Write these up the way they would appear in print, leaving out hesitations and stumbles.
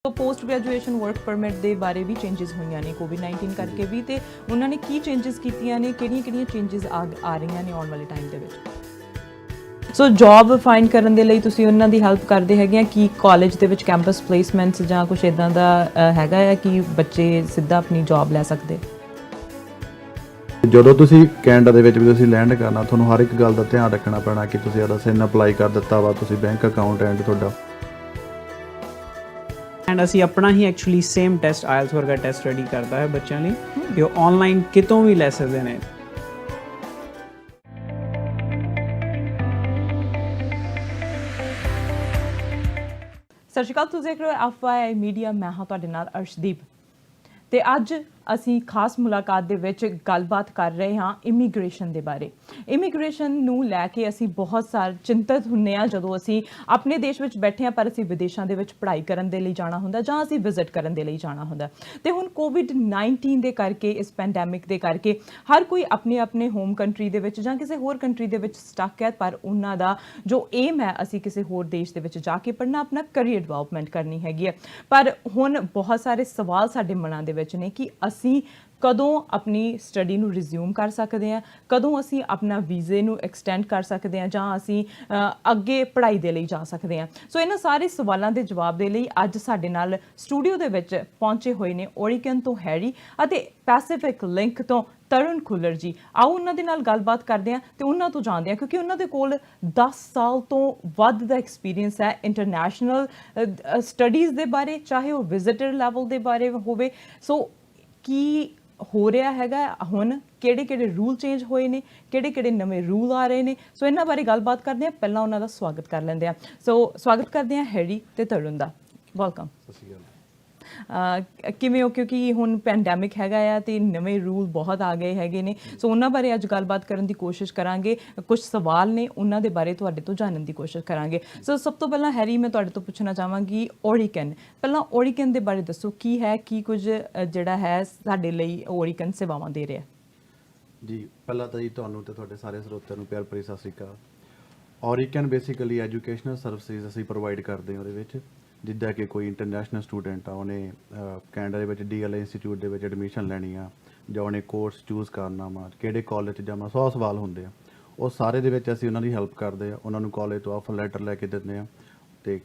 तो post graduation work permit ਦੇ ਬਾਰੇ ਵੀ ਚੇਂਜਸ ਹੋਈਆਂ ਨੇ ਕੋਵਿਡ-19 ਕਰਕੇ ਵੀ ਤੇ ਉਹਨਾਂ ਨੇ ਕੀ ਚੇਂਜਸ ਕੀਤੀਆਂ ਨੇ ਕਿਹੜੀਆਂ ਚੇਂਜਸ ਆ ਰਹੀਆਂ ਨੇ ਆਉਣ ਵਾਲੇ ਟਾਈਮ ਦੇ ਵਿੱਚ ਸੋ ਜੌਬ ਫਾਈਂਡ ਕਰਨ ਦੇ ਲਈ ਤੁਸੀਂ ਉਹਨਾਂ ਦੀ ਹੈਲਪ ਕਰਦੇ ਹੈਗੇ ਆ ਕਿ ਕਾਲਜ ਦੇ ਵਿੱਚ ਕੈਂਪਸ ਪਲੇਸਮੈਂਟਸ ਜਾਂ ਕੁਝ ਇਦਾਂ ਦਾ ਹੈਗਾ ਆ ਕਿ ਬੱਚੇ ਸਿੱਧਾ ਆਪਣੀ ਜੌਬ ਲੈ ਸਕਦੇ ਜਦੋਂ ਤੁਸੀਂ ਕੈਨੇਡਾ ਦੇ ਵਿੱਚ ਵੀ ਤੁਸੀਂ ਲੈਂਡ ਕਰਨਾ ਤੁਹਾਨੂੰ ਹਰ ਇੱਕ ਗੱਲ ਦਾ ਧਿਆਨ ਰੱਖਣਾ ਪੈਣਾ ਕਿ ਤੁਸੀਂ ਉਹਦਾ ਸਿਨ ਅਪਲਾਈ ਕਰ ਦਿੱਤਾ ਵਾ ਤੁਸੀਂ ਬੈਂਕ ਅਕਾਊਂਟ ਐਂਡ ਤੁਹਾਡਾ ਐਂਡ ਅਸੀਂ ਆਪਣਾ ਹੀ ਐਕਚੁਅਲੀ ਸੇਮ ਟੈਸਟ ਆਇਲਸ ਵਰਗਾ ਟੈਸਟ ਰੈਡੀ ਕਰਦਾ ਹੈ ਬੱਚਿਆਂ ਲਈ ਕਿ ਉਹ ਆਨਲਾਈਨ ਕਿਤੋਂ ਵੀ ਲੈ ਸਕਦੇ ਨੇ। ਸਤਿ ਸ਼੍ਰੀ ਅਕਾਲ, ਤੁਸੀਂ ਦੇਖ ਰਹੇ ਹੋ FYI ਮੀਡੀਆ। ਮੈਂ ਹਾਂ ਤੁਹਾਡੇ ਨਾਲ ਅਰਸ਼ਦੀਪ ਤੇ ਅੱਜ ਅਸੀਂ ਖਾਸ ਮੁਲਾਕਾਤ ਦੇ ਵਿੱਚ ਗੱਲਬਾਤ ਕਰ ਰਹੇ ਹਾਂ ਇਮੀਗ੍ਰੇਸ਼ਨ ਦੇ ਬਾਰੇ। ਇਮੀਗ੍ਰੇਸ਼ਨ ਨੂੰ ਲੈ ਕੇ ਅਸੀਂ ਬਹੁਤ ਸਾਰੇ ਚਿੰਤਤ ਹੁੰਨੇ ਆ ਜਦੋਂ ਅਸੀਂ ਆਪਣੇ ਦੇਸ਼ ਵਿੱਚ ਬੈਠੇ ਆ ਪਰ ਅਸੀਂ ਵਿਦੇਸ਼ਾਂ ਦੇ ਵਿੱਚ ਪੜ੍ਹਾਈ ਕਰਨ ਦੇ ਲਈ ਜਾਣਾ ਹੁੰਦਾ ਜਾਂ ਅਸੀਂ ਵਿਜ਼ਿਟ ਕਰਨ ਦੇ ਲਈ ਜਾਣਾ ਹੁੰਦਾ ਤੇ ਹੁਣ ਕੋਵਿਡ-19 ਦੇ ਕਰਕੇ ਇਸ ਪੈਂਡੈਮਿਕ ਦੇ ਕਰਕੇ ਹਰ ਕੋਈ ਆਪਣੇ ਹੋਮ ਕੰਟਰੀ ਦੇ ਵਿੱਚ ਜਾਂ ਕਿਸੇ ਹੋਰ ਕੰਟਰੀ ਦੇ ਵਿੱਚ ਸਟਕ ਹੈ ਪਰ ਉਹਨਾਂ ਦਾ ਜੋ ਏਮ ਹੈ ਅਸੀਂ ਕਿਸੇ ਹੋਰ ਦੇਸ਼ ਦੇ ਵਿੱਚ ਜਾ ਕੇ ਪੜ੍ਹਨਾ ਆਪਣਾ ਕਰੀਅਰ ਡਿਵੈਲਪਮੈਂਟ ਕਰਨੀ ਹੈਗੀ ਹੈ। ਪਰ ਹੁਣ ਬਹੁਤ ਸਾਰੇ ਸਵਾਲ ਸਾਡੇ ਮਨਾਂ ਦੇ ਵਿੱਚ ਨੇ ਕਿ ਅਸੀਂ ਕਦੋਂ ਆਪਣੀ ਸਟੱਡੀ ਨੂੰ ਰਿਜ਼ਿਊਮ ਕਰ ਸਕਦੇ ਹਾਂ, ਕਦੋਂ ਅਸੀਂ ਆਪਣਾ ਵੀਜ਼ੇ ਨੂੰ ਐਕਸਟੈਂਡ ਕਰ ਸਕਦੇ ਹਾਂ ਜਾਂ ਅਸੀਂ ਅੱਗੇ ਪੜ੍ਹਾਈ ਦੇ ਲਈ ਜਾ ਸਕਦੇ ਹਾਂ। ਸੋ ਇਹਨਾਂ ਸਾਰੇ ਸਵਾਲਾਂ ਦੇ ਜਵਾਬ ਦੇ ਲਈ ਅੱਜ ਸਾਡੇ ਨਾਲ ਸਟੂਡੀਓ ਦੇ ਵਿੱਚ ਪਹੁੰਚੇ ਹੋਏ ਨੇ ਓਰੀਕਨ ਤੋਂ ਹੈਰੀ ਅਤੇ ਪੈਸੀਫਿਕ ਲਿੰਕ ਤੋਂ ਤਰੁਣ ਖੁੱਲਰ ਜੀ। ਆਓ ਉਹਨਾਂ ਦੇ ਨਾਲ ਗੱਲਬਾਤ ਕਰਦੇ ਹਾਂ ਤੇ ਉਹਨਾਂ ਤੋਂ ਜਾਣਦੇ ਹਾਂ ਕਿਉਂਕਿ ਉਹਨਾਂ ਦੇ ਕੋਲ 10 ਸਾਲ ਤੋਂ ਵੱਧ ਦਾ ਐਕਸਪੀਰੀਅੰਸ ਹੈ ਇੰਟਰਨੈਸ਼ਨਲ ਸਟੱਡੀਜ਼ ਦੇ ਬਾਰੇ, ਚਾਹੇ ਉਹ ਵਿਜ਼ਿਟਰ ਲੈਵਲ ਦੇ ਬਾਰੇ ਹੋਵੇ। ਸੋ ਕੀ ਹੋ ਰਿਹਾ ਹੈਗਾ ਹੁਣ, ਕਿਹੜੇ ਰੂਲ ਚੇਂਜ ਹੋਏ ਨੇ, ਕਿਹੜੇ ਨਵੇਂ ਰੂਲ ਆ ਰਹੇ ਨੇ, ਸੋ ਇਹਨਾਂ ਬਾਰੇ ਗੱਲਬਾਤ ਕਰਦੇ ਹਾਂ। ਪਹਿਲਾਂ ਉਹਨਾਂ ਦਾ ਸਵਾਗਤ ਕਰ ਲੈਂਦੇ ਹਾਂ। ਸੋ ਸਵਾਗਤ ਕਰਦੇ ਹਾਂ ਹੈਰੀ ਤੇ ਤਰੁਣ ਦਾ। ਵੈਲਕਮ। ਸਤਿ ਸ਼੍ਰੀ ਅਕਾਲ। ਕਿਵੇਂ ਹੋ? ਕਿਉਂਕਿ ਹੁਣ ਪੈਂਡੈਮਿਕ ਹੈਗਾ ਆ ਤੇ ਨਵੇਂ ਰੂਲ ਬਹੁਤ ਆ ਗਏ ਹੈਗੇ ਨੇ, ਸੋ ਉਹਨਾਂ ਬਾਰੇ ਅੱਜ ਗੱਲਬਾਤ ਕਰਨ ਦੀ ਕੋਸ਼ਿਸ਼ ਕਰਾਂਗੇ। ਕੁਝ ਸਵਾਲ ਨੇ ਉਹਨਾਂ ਦੇ ਬਾਰੇ ਤੁਹਾਡੇ ਤੋਂ ਜਾਣਨ ਦੀ ਕੋਸ਼ਿਸ਼ ਕਰਾਂਗੇ। ਸੋ ਸਭ ਤੋਂ ਪਹਿਲਾਂ ਹੈਰੀ ਮੈਂ ਤੁਹਾਡੇ ਤੋਂ ਪੁੱਛਣਾ ਚਾਹਾਂਗੀ ਓਰੀਕਨ, ਪਹਿਲਾਂ ਓਰੀਕਨ ਦੇ ਬਾਰੇ ਦੱਸੋ ਕੀ ਹੈ, ਕੀ ਕੁਝ ਜਿਹੜਾ ਹੈ ਸਾਡੇ ਲਈ ਓਰੀਕਨ ਸੇਵਾਵਾਂ ਦੇ ਰਿਹਾ ਜੀ। ਪਹਿਲਾਂ ਤਾਂ ਜੀ ਤੁਹਾਨੂੰ ਤੇ ਤੁਹਾਡੇ ਸਾਰੇ ਸਰੋਤਿਆਂ ਨੂੰ ਪਿਆਰ ਭਰੀ ਸਤਿ ਸ਼੍ਰੀ ਅਕਾਲ। ਓਰੀਕਨ ਬੇਸਿਕਲੀ ਐਜੂਕੇਸ਼ਨਲ ਸਰਵਿਸਿਜ਼ ਅਸੀਂ ਪ੍ਰੋਵਾਈਡ ਕਰਦੇ ਹਾਂ ਉਹਦੇ ਵਿੱਚ। ਜਿੱਦਾਂ ਕਿ ਕੋਈ ਇੰਟਰਨੈਸ਼ਨਲ ਸਟੂਡੈਂਟ ਆ, ਉਹਨੇ ਕੈਨੇਡਾ ਦੇ ਵਿੱਚ DLA ਇੰਸਟੀਚਿਊਟ ਦੇ ਵਿੱਚ ਐਡਮਿਸ਼ਨ ਲੈਣੀ ਆ ਜਾਂ ਉਹਨੇ ਕੋਰਸ ਚੂਜ਼ ਕਰਨਾ ਵਾ, ਕਿਹੜੇ ਕਾਲਜ 'ਚ ਜਾਵਾਂ, 100 ਸਵਾਲ ਹੁੰਦੇ ਆ। ਉਹ ਸਾਰੇ ਦੇ ਵਿੱਚ ਅਸੀਂ ਉਹਨਾਂ ਦੀ ਹੈਲਪ ਕਰਦੇ ਆ, ਉਹਨਾਂ ਨੂੰ ਕਾਲਜ ਤੋਂ ਆਫਰ ਲੈਟਰ ਲੈ ਕੇ ਦਿੰਦੇ ਆ। ਅਤੇ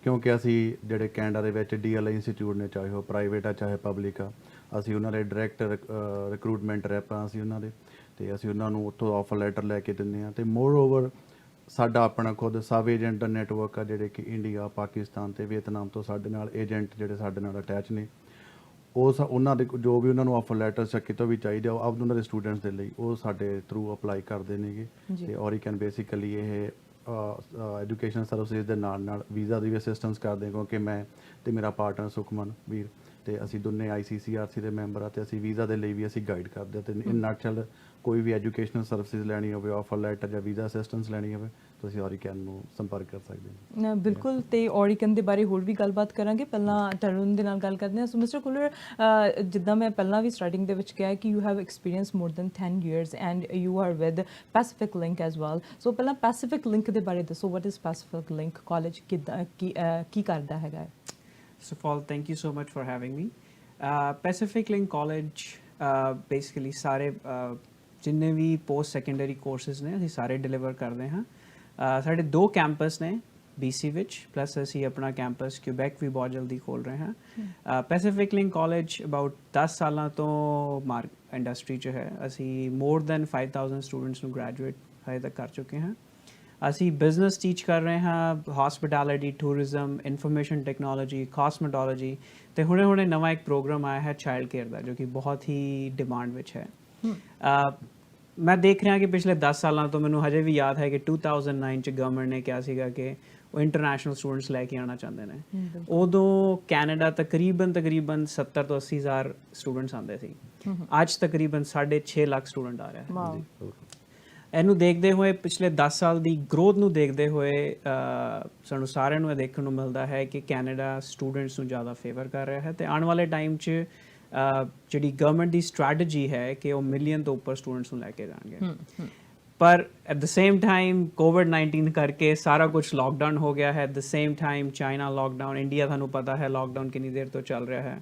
ਕਿਉਂਕਿ ਅਸੀਂ ਜਿਹੜੇ ਕੈਨੇਡਾ ਦੇ ਵਿੱਚ DLA ਇੰਸਟੀਚਿਊਟ ਨੇ, ਚਾਹੇ ਉਹ ਪ੍ਰਾਈਵੇਟ ਆ ਚਾਹੇ ਪਬਲਿਕ ਆ, ਅਸੀਂ ਉਹਨਾਂ ਦੇ ਡਾਇਰੈਕਟ ਰਿਕਰੂਟਮੈਂਟ ਰੈਪ ਆ ਅਸੀਂ ਉਹਨਾਂ ਦੇ, ਅਤੇ ਅਸੀਂ ਉਹਨਾਂ ਨੂੰ ਉੱਥੋਂ ਆਫਰ ਲੈਟਰ ਲੈ ਕੇ ਦਿੰਦੇ ਹਾਂ। ਅਤੇ ਮੋਰ ਓਵਰ ਸਾਡਾ ਆਪਣਾ ਖੁਦ ਸਬ ਏਜੰਟ ਦਾ ਨੈਟਵਰਕ ਆ, ਜਿਹੜੇ ਕਿ ਇੰਡੀਆ, ਪਾਕਿਸਤਾਨ ਅਤੇ ਵੀਅਤਨਾਮ ਤੋਂ ਸਾਡੇ ਨਾਲ ਏਜੰਟ ਜਿਹੜੇ ਸਾਡੇ ਨਾਲ ਅਟੈਚ ਨੇ। ਉਹਨਾਂ ਦੇ ਜੋ ਵੀ ਉਹਨਾਂ ਨੂੰ ਆਫਰ ਲੈਟਰ ਜਾਂ ਕਿਤੋਂ ਵੀ ਚਾਹੀਦੇ ਆ ਉਹ ਉਹਨਾਂ ਦੇ ਸਟੂਡੈਂਟਸ ਦੇ ਲਈ ਉਹ ਸਾਡੇ ਥਰੂ ਅਪਲਾਈ ਕਰਦੇ ਨੇਗੇ। ਅਤੇ ਓਰੀਕਨ ਬੇਸਿਕਲੀ ਇਹ ਐਜੂਕੇਸ਼ਨ ਸਰਵਿਸਿਜ਼ ਦੇ ਨਾਲ ਵੀਜ਼ਾ ਦੀ ਵੀ ਅਸਿਸਟੈਂਸ ਕਰਦੇ ਹਾਂ, ਕਿਉਂਕਿ ਮੈਂ ਅਤੇ ਮੇਰਾ ਪਾਰਟਨਰ ਸੁਖਮਨ ਵੀਰ ਅਤੇ ਅਸੀਂ ਦੋਨੇ ICCRC ਦੇ ਮੈਂਬਰ ਆ ਅਤੇ ਅਸੀਂ ਵੀਜ਼ਾ ਦੇ ਲਈ ਵੀ ਅਸੀਂ ਗਾਈਡ ਕਰਦੇ ਹਾਂ। ਅਤੇ ਇਨ ਨਟਸ਼ੈਲ ਕੋਈ ਵੀ ਐਜੂਕੇਸ਼ਨਲ ਸਰਵਿਸਿਜ਼ ਲੈਣੀ ਹੋਵੇ, ਆਫਰ ਲੈਟਰ ਜਾਂ ਵੀਜ਼ਾ ਅਸਿਸਟੈਂਸ ਲੈਣੀ ਹੋਵੇ, ਤੁਸੀਂ ਓਰੀਕਨ ਨੂੰ ਸੰਪਰਕ ਕਰ ਸਕਦੇ ਹੋ। ਬਿਲਕੁਲ, ਤੇ ਓਰੀਕਨ ਦੇ ਬਾਰੇ ਹੋਰ ਵੀ ਗੱਲਬਾਤ ਕਰਾਂਗੇ। ਪਹਿਲਾਂ ਤਰੁਣ ਦੇ ਨਾਲ ਗੱਲ ਕਰਦੇ ਹਾਂ। ਸੋ ਮਿਸਟਰ ਖੁੱਲਰ, ਜਿੱਦਾਂ ਮੈਂ ਪਹਿਲਾਂ ਵੀ ਸਟਾਰਟਿੰਗ ਦੇ ਵਿੱਚ ਕਿਹਾ ਕਿ you have experience more than 10 years and you are with Pacific Link as well. So ਪਹਿਲਾਂ ਪੈਸੀਫਿਕ ਲਿੰਕ ਦੇ ਬਾਰੇ ਦੱਸੋ, what is Pacific Link College, ਕਿੱਦਾਂ ਕੀ ਕਰਦਾ ਹੈਗਾ? So of all, thank you so much for having me. Pacific Link College basically ਸਾਰੇ ਜਿੰਨੇ ਵੀ ਪੋਸਟ ਸੈਕੰਡਰੀ ਕੋਰਸਿਸ ਨੇ ਅਸੀਂ ਸਾਰੇ ਡਿਲੀਵਰ ਕਰਦੇ ਹਾਂ। ਸਾਡੇ 2 ਕੈਂਪਸ ਨੇ BC ਵਿੱਚ, ਪਲੱਸ ਅਸੀਂ ਆਪਣਾ ਕੈਂਪਸ ਕਿਊਬੈਕ ਵੀ ਬਹੁਤ ਜਲਦੀ ਖੋਲ੍ਹ ਰਹੇ ਹਾਂ। ਪੈਸੀਫਿਕ ਲਿੰਕ ਕਾਲਜ ਅਬਾਊਟ 10 ਸਾਲਾਂ ਤੋਂ ਇੰਡਸਟਰੀ 'ਚ ਹੈ। ਅਸੀਂ ਮੋਰ ਦੈਨ 5000 ਸਟੂਡੈਂਟਸ ਨੂੰ ਗ੍ਰੈਜੂਏਟ ਹਜੇ ਤੱਕ ਕਰ ਚੁੱਕੇ ਹਾਂ। ਅਸੀਂ ਬਿਜ਼ਨਸ ਟੀਚ ਕਰ ਰਹੇ ਹਾਂ, hospitality, tourism, information technology, cosmetology, ਅਤੇ ਹੁਣੇ ਨਵਾਂ ਇੱਕ ਪ੍ਰੋਗਰਾਮ ਆਇਆ ਹੈ ਚਾਈਲਡ ਕੇਅਰ ਦਾ, ਜੋ ਕਿ ਬਹੁਤ ਹੀ ਡਿਮਾਂਡ ਵਿੱਚ ਹੈ। ਮੈਂ ਦੇਖ ਰਿਹਾ ਕਿ ਪਿਛਲੇ 10 ਸਾਲਾਂ ਤੋਂ ਮੈਨੂੰ ਹਜੇ ਵੀ ਯਾਦ ਹੈ ਕਿ 2009 'ਚ ਗਵਰਨਮੈਂਟ ਨੇ ਕਿਹਾ ਸੀਗਾ ਕਿ ਉਹ ਇੰਟਰਨੈਸ਼ਨਲ ਸਟੂਡੈਂਟਸ ਲੈ ਕੇ ਆਉਣਾ ਚਾਹੁੰਦੇ ਨੇ। ਉਦੋਂ ਕੈਨੇਡਾ ਤਕਰੀਬਨ 70 ਤੋਂ 80 ਹਜ਼ਾਰ ਸਟੂਡੈਂਟਸ ਆਉਂਦੇ ਸੀ। ਅੱਜ ਤਕਰੀਬਨ 6.5 ਲੱਖ ਸਟੂਡੈਂਟ ਆ ਰਿਹਾ ਹੈ। ਇਹਨੂੰ ਦੇਖਦੇ ਹੋਏ, ਪਿਛਲੇ 10 ਸਾਲ ਦੀ ਗਰੋਥ ਨੂੰ ਦੇਖਦੇ ਹੋਏ ਸਾਨੂੰ ਸਾਰਿਆਂ ਨੂੰ ਇਹ ਦੇਖਣ ਨੂੰ ਮਿਲਦਾ ਹੈ ਕਿ ਕੈਨੇਡਾ ਸਟੂਡੈਂਟਸ ਨੂੰ ਜ਼ਿਆਦਾ ਫੇਵਰ ਕਰ ਰਿਹਾ ਹੈ। ਅਤੇ ਆਉਣ ਵਾਲੇ ਟਾਈਮ 'ਚ ਜਿਹੜੀ ਗਵਰਨਮੈਂਟ ਦੀ ਸਟ੍ਰੈਟਜੀ ਹੈ ਕਿ ਉਹ ਮਿਲੀਅਨ ਤੋਂ ਉੱਪਰ ਸਟੂਡੈਂਟਸ ਨੂੰ ਲੈ ਕੇ ਜਾਣਗੇ। ਪਰ ਐਟ ਦ ਸੇਮ ਟਾਈਮ ਕੋਵਿਡ-19 ਕਰਕੇ ਸਾਰਾ ਕੁਝ ਲੋਕਡਾਊਨ ਹੋ ਗਿਆ ਹੈ। At the same time China lockdown, India ਤੁਹਾਨੂੰ ਪਤਾ ਹੈ ਲੋਕਡਾਊਨ ਕਿੰਨੀ ਦੇਰ ਤੋਂ ਚੱਲ ਰਿਹਾ ਹੈ।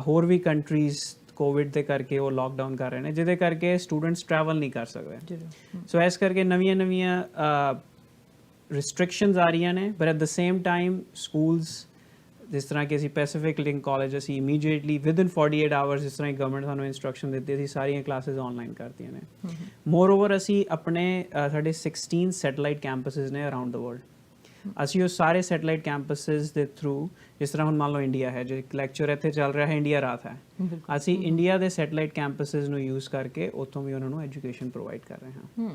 ਹੋਰ ਵੀ ਕੰਟਰੀਜ਼ ਕੋਵਿਡ ਦੇ ਕਰਕੇ ਉਹ ਲੋਕਡਾਊਨ ਕਰ ਰਹੇ ਨੇ, ਜਿਹਦੇ ਕਰਕੇ ਸਟੂਡੈਂਟਸ ਟਰੈਵਲ ਨਹੀਂ ਕਰ ਸਕਦੇ। ਸੋ ਇਸ ਕਰਕੇ ਨਵੀਆਂ ਰਿਸਟ੍ਰਿਕਸ਼ਨਸ ਆ ਰਹੀਆਂ ਨੇ, but at the same time schools ਜਿਸ ਤਰ੍ਹਾਂ ਕਿ ਅਸੀਂ ਪੈਸੀਫਿਕ ਲਿੰਕ ਕਾਲਜ ਅਸੀਂ ਇਮੀਡੀਏਟਲੀ ਵਿਦਿਨ 48 ਆਵਰਸ ਜਿਸ ਤਰ੍ਹਾਂ ਗਵਰਨਮੈਂਟ ਸਾਨੂੰ ਇਨਸਟਰਕਸ਼ਨ ਦਿੱਤੀ ਅਸੀਂ ਸਾਰੀਆਂ ਕਲਾਸਿਸ ਆਨਲਾਈਨ ਕਰਤੀਆਂ ਨੇ। ਮੋਰ ਓਵਰ ਅਸੀਂ ਆਪਣੇ ਸਾਡੇ 16 ਸੈਟੇਲਾਈਟ ਕੈਂਪਸਿਸ ਨੇ ਅਰਾਊਂਡ ਦ ਵਰਲਡ। ਅਸੀਂ ਉਹ ਸਾਰੇ ਸੈਟੇਲਾਈਟ ਕੈਂਪਸਿਸ ਦੇ ਥਰੂ, ਜਿਸ ਤਰ੍ਹਾਂ ਹੁਣ ਮੰਨ ਲਓ ਇੰਡੀਆ ਹੈ, ਜੋ ਲੈਕਚਰ ਇੱਥੇ ਚੱਲ ਰਿਹਾ ਹੈ ਇੰਡੀਆ ਰਾਤ ਹੈ, ਅਸੀਂ ਇੰਡੀਆ ਦੇ ਸੈਟੇਲਾਈਟ ਕੈਂਪਸਿਸ ਨੂੰ ਯੂਜ਼ ਕਰਕੇ ਉੱਥੋਂ ਵੀ ਉਹਨਾਂ ਨੂੰ ਐਜੂਕੇਸ਼ਨ ਪ੍ਰੋਵਾਈਡ ਕਰ ਰਹੇ ਹਾਂ।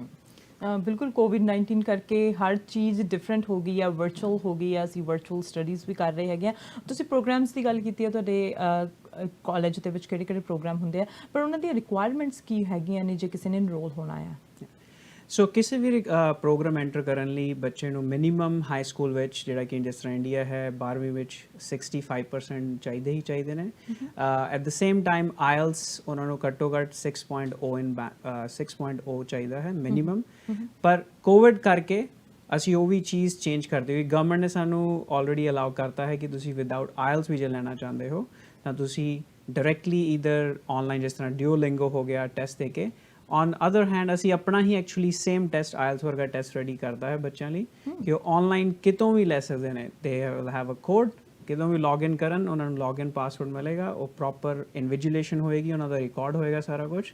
ਬਿਲਕੁਲ ਕੋਵਿਡ-19 ਕਰਕੇ ਹਰ ਚੀਜ਼ ਡਿਫਰੈਂਟ ਹੋ ਗਈ ਆ, ਵਰਚੁਅਲ ਹੋ ਗਈ ਆ, ਅਸੀਂ ਵਰਚੁਅਲ ਸਟੱਡੀਜ਼ ਵੀ ਕਰ ਰਹੇ ਹੈਗੇ ਆ। ਤੁਸੀਂ ਪ੍ਰੋਗਰਾਮਸ ਦੀ ਗੱਲ ਕੀਤੀ ਹੈ, ਤੁਹਾਡੇ ਕਾਲਜ ਦੇ ਵਿੱਚ ਕਿਹੜੇ ਪ੍ਰੋਗਰਾਮ ਹੁੰਦੇ ਆ, ਪਰ ਉਹਨਾਂ ਦੀਆਂ ਰਿਕੁਆਇਰਮੈਂਟਸ ਕੀ ਹੈਗੀਆਂ ਨੇ ਜੇ ਕਿਸੇ ਨੇ ਇਨਰੋਲ ਹੋਣਾ ਆ? ਸੋ ਕਿਸੇ ਵੀ ਪ੍ਰੋਗਰਾਮ ਐਂਟਰ ਕਰਨ ਲਈ ਬੱਚੇ ਨੂੰ ਮਿਨੀਮਮ ਹਾਈ ਸਕੂਲ ਵਿੱਚ, ਜਿਹੜਾ ਕਿ ਜਿਸ ਤਰ੍ਹਾਂ ਇੰਡੀਆ ਹੈ 12ਵੀਂ ਵਿੱਚ 65% ਚਾਹੀਦੇ ਨੇ। At the same time IELTS ਉਹਨਾਂ ਨੂੰ ਘੱਟੋ ਘੱਟ 6.0 ਚਾਹੀਦਾ ਹੈ ਮਿਨੀਮਮ। ਪਰ ਕੋਵਿਡ ਕਰਕੇ ਅਸੀਂ ਉਹ ਵੀ ਚੀਜ਼ ਚੇਂਜ ਕਰਦੇ ਹੋਏ ਗਵਰਨਮੈਂਟ ਨੇ ਸਾਨੂੰ ਆਲਰੇਡੀ ਅਲਾਉ ਕਰਤਾ ਹੈ ਕਿ ਤੁਸੀਂ ਵਿਦਆਊਟ ਆਇਲਸ ਵੀ ਜੇ ਲੈਣਾ ਚਾਹੁੰਦੇ ਹੋ ਤਾਂ ਤੁਸੀਂ ਡਾਇਰੈਕਟਲੀ ਈਦਰ ਆਨਲਾਈਨ ਜਿਸ ਤਰ੍ਹਾਂ ਡਿਓਲਿੰਗੋ ਹੋ ਗਿਆ ਟੈਸਟ ਦੇ ਕੇ। ਔਨ ਅਦਰ ਹੈਂਡ ਅਸੀਂ ਆਪਣਾ ਹੀ ਐਕਚੁਅਲੀ ਸੇਮ ਟੈਸਟ ਆਇਲਸ ਵਰਗਾ ਟੈਸਟ ਰੈਡੀ ਕਰਦਾ ਹੈ ਬੱਚਿਆਂ ਲਈ ਕਿ ਉਹ ਆਨਲਾਈਨ ਕਿਤੋਂ ਵੀ ਲੈ ਸਕਦੇ ਨੇ। ਦੇ ਹੈਵ ਅ ਕੋਡ, ਕਿਤੋਂ ਵੀ ਲੌਗਇਨ ਕਰਨ ਉਹਨਾਂ ਨੂੰ ਲੌਗਇਨ ਪਾਸਵਰਡ ਮਿਲੇਗਾ, ਉਹ ਪ੍ਰੋਪਰ ਇਨਵਿਜੂਲੇਸ਼ਨ ਹੋਏਗੀ, ਉਹਨਾਂ ਦਾ ਰਿਕਾਰਡ ਹੋਏਗਾ ਸਾਰਾ ਕੁਝ,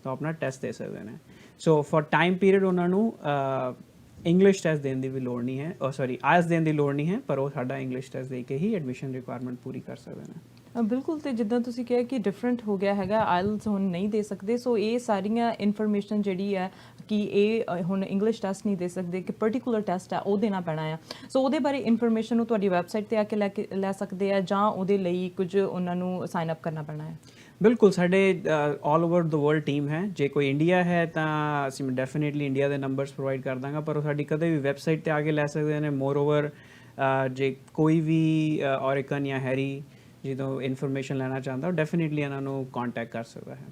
ਤਾਂ ਆਪਣਾ ਟੈਸਟ ਦੇ ਸਕਦੇ ਨੇ। ਸੋ ਫॉर ਟਾਈਮ ਪੀਰੀਅਡ ਉਹਨਾਂ ਨੂੰ ਇੰਗਲਿਸ਼ ਟੈਸਟ ਦੇਣ ਦੀ ਵੀ ਲੋੜ ਨਹੀਂ ਹੈ, ਆਇਲਸ ਦੇਣ ਦੀ ਲੋੜ ਨਹੀਂ ਹੈ, ਪਰ ਉਹ ਸਾਡਾ ਇੰਗਲਿਸ਼ ਟੈਸਟ ਦੇ ਕੇ ਹੀ ਐਡਮਿਸ਼ਨ ਰਿਕੁਆਇਰਮੈਂਟ ਪੂਰੀ ਕਰ ਸਕਦੇ ਨੇ। ਬਿਲਕੁਲ, ਤੇ ਜਿੱਦਾਂ ਤੁਸੀਂ ਕਿਹਾ ਕਿ ਡਿਫਰੈਂਟ ਹੋ ਗਿਆ ਹੈਗਾ, ਆਇਲਸ ਹੁਣ ਨਹੀਂ ਦੇ ਸਕਦੇ, ਸੋ ਇਹ ਸਾਰੀਆਂ ਇਨਫੋਰਮੇਸ਼ਨ ਜਿਹੜੀ ਹੈ ਕਿ ਇਹ ਹੁਣ ਇੰਗਲਿਸ਼ ਟੈਸਟ ਨਹੀਂ ਦੇ ਸਕਦੇ, ਕਿ ਪਰਟੀਕੂਲਰ ਟੈਸਟ ਆ ਉਹ ਦੇਣਾ ਪੈਣਾ ਆ, ਸੋ ਉਹਦੇ ਬਾਰੇ ਇਨਫੋਰਮੇਸ਼ਨ ਨੂੰ ਤੁਹਾਡੀ ਵੈਬਸਾਈਟ 'ਤੇ ਆ ਕੇ ਲੈ ਸਕਦੇ ਆ ਜਾਂ ਉਹਦੇ ਲਈ ਕੁਝ ਉਹਨਾਂ ਨੂੰ ਸਾਈਨ ਅਪ ਕਰਨਾ ਪੈਣਾ ਹੈ? ਬਿਲਕੁਲ, ਸਾਡੇ all over the world team ਹੈ। ਜੇ ਕੋਈ ਇੰਡੀਆ ਹੈ ਤਾਂ ਅਸੀਂ ਡੈਫੀਨੇਟਲੀ ਇੰਡੀਆ ਦੇ ਨੰਬਰਸ ਪ੍ਰੋਵਾਈਡ ਕਰ ਦਾਂਗਾ, ਪਰ ਉਹ ਸਾਡੀ ਕਦੇ ਵੀ ਵੈਬਸਾਈਟ 'ਤੇ ਆ ਕੇ ਲੈ ਸਕਦੇ ਨੇ। ਮੋਰ ਓਵਰ ਜੇ ਕੋਈ ਵੀ ਔਰਿਕਨ ਜਾਂ ਹੈਰੀ ਜਦੋਂ ਇਨਫੋਰਮੇਸ਼ਨ ਲੈਣਾ ਚਾਹੁੰਦਾ ਉਹ ਡੈਫੀਨੇਟਲੀ ਇਹਨਾਂ ਨੂੰ ਕੰਟੈਕਟ ਕਰ ਸਕਦਾ ਹੈ।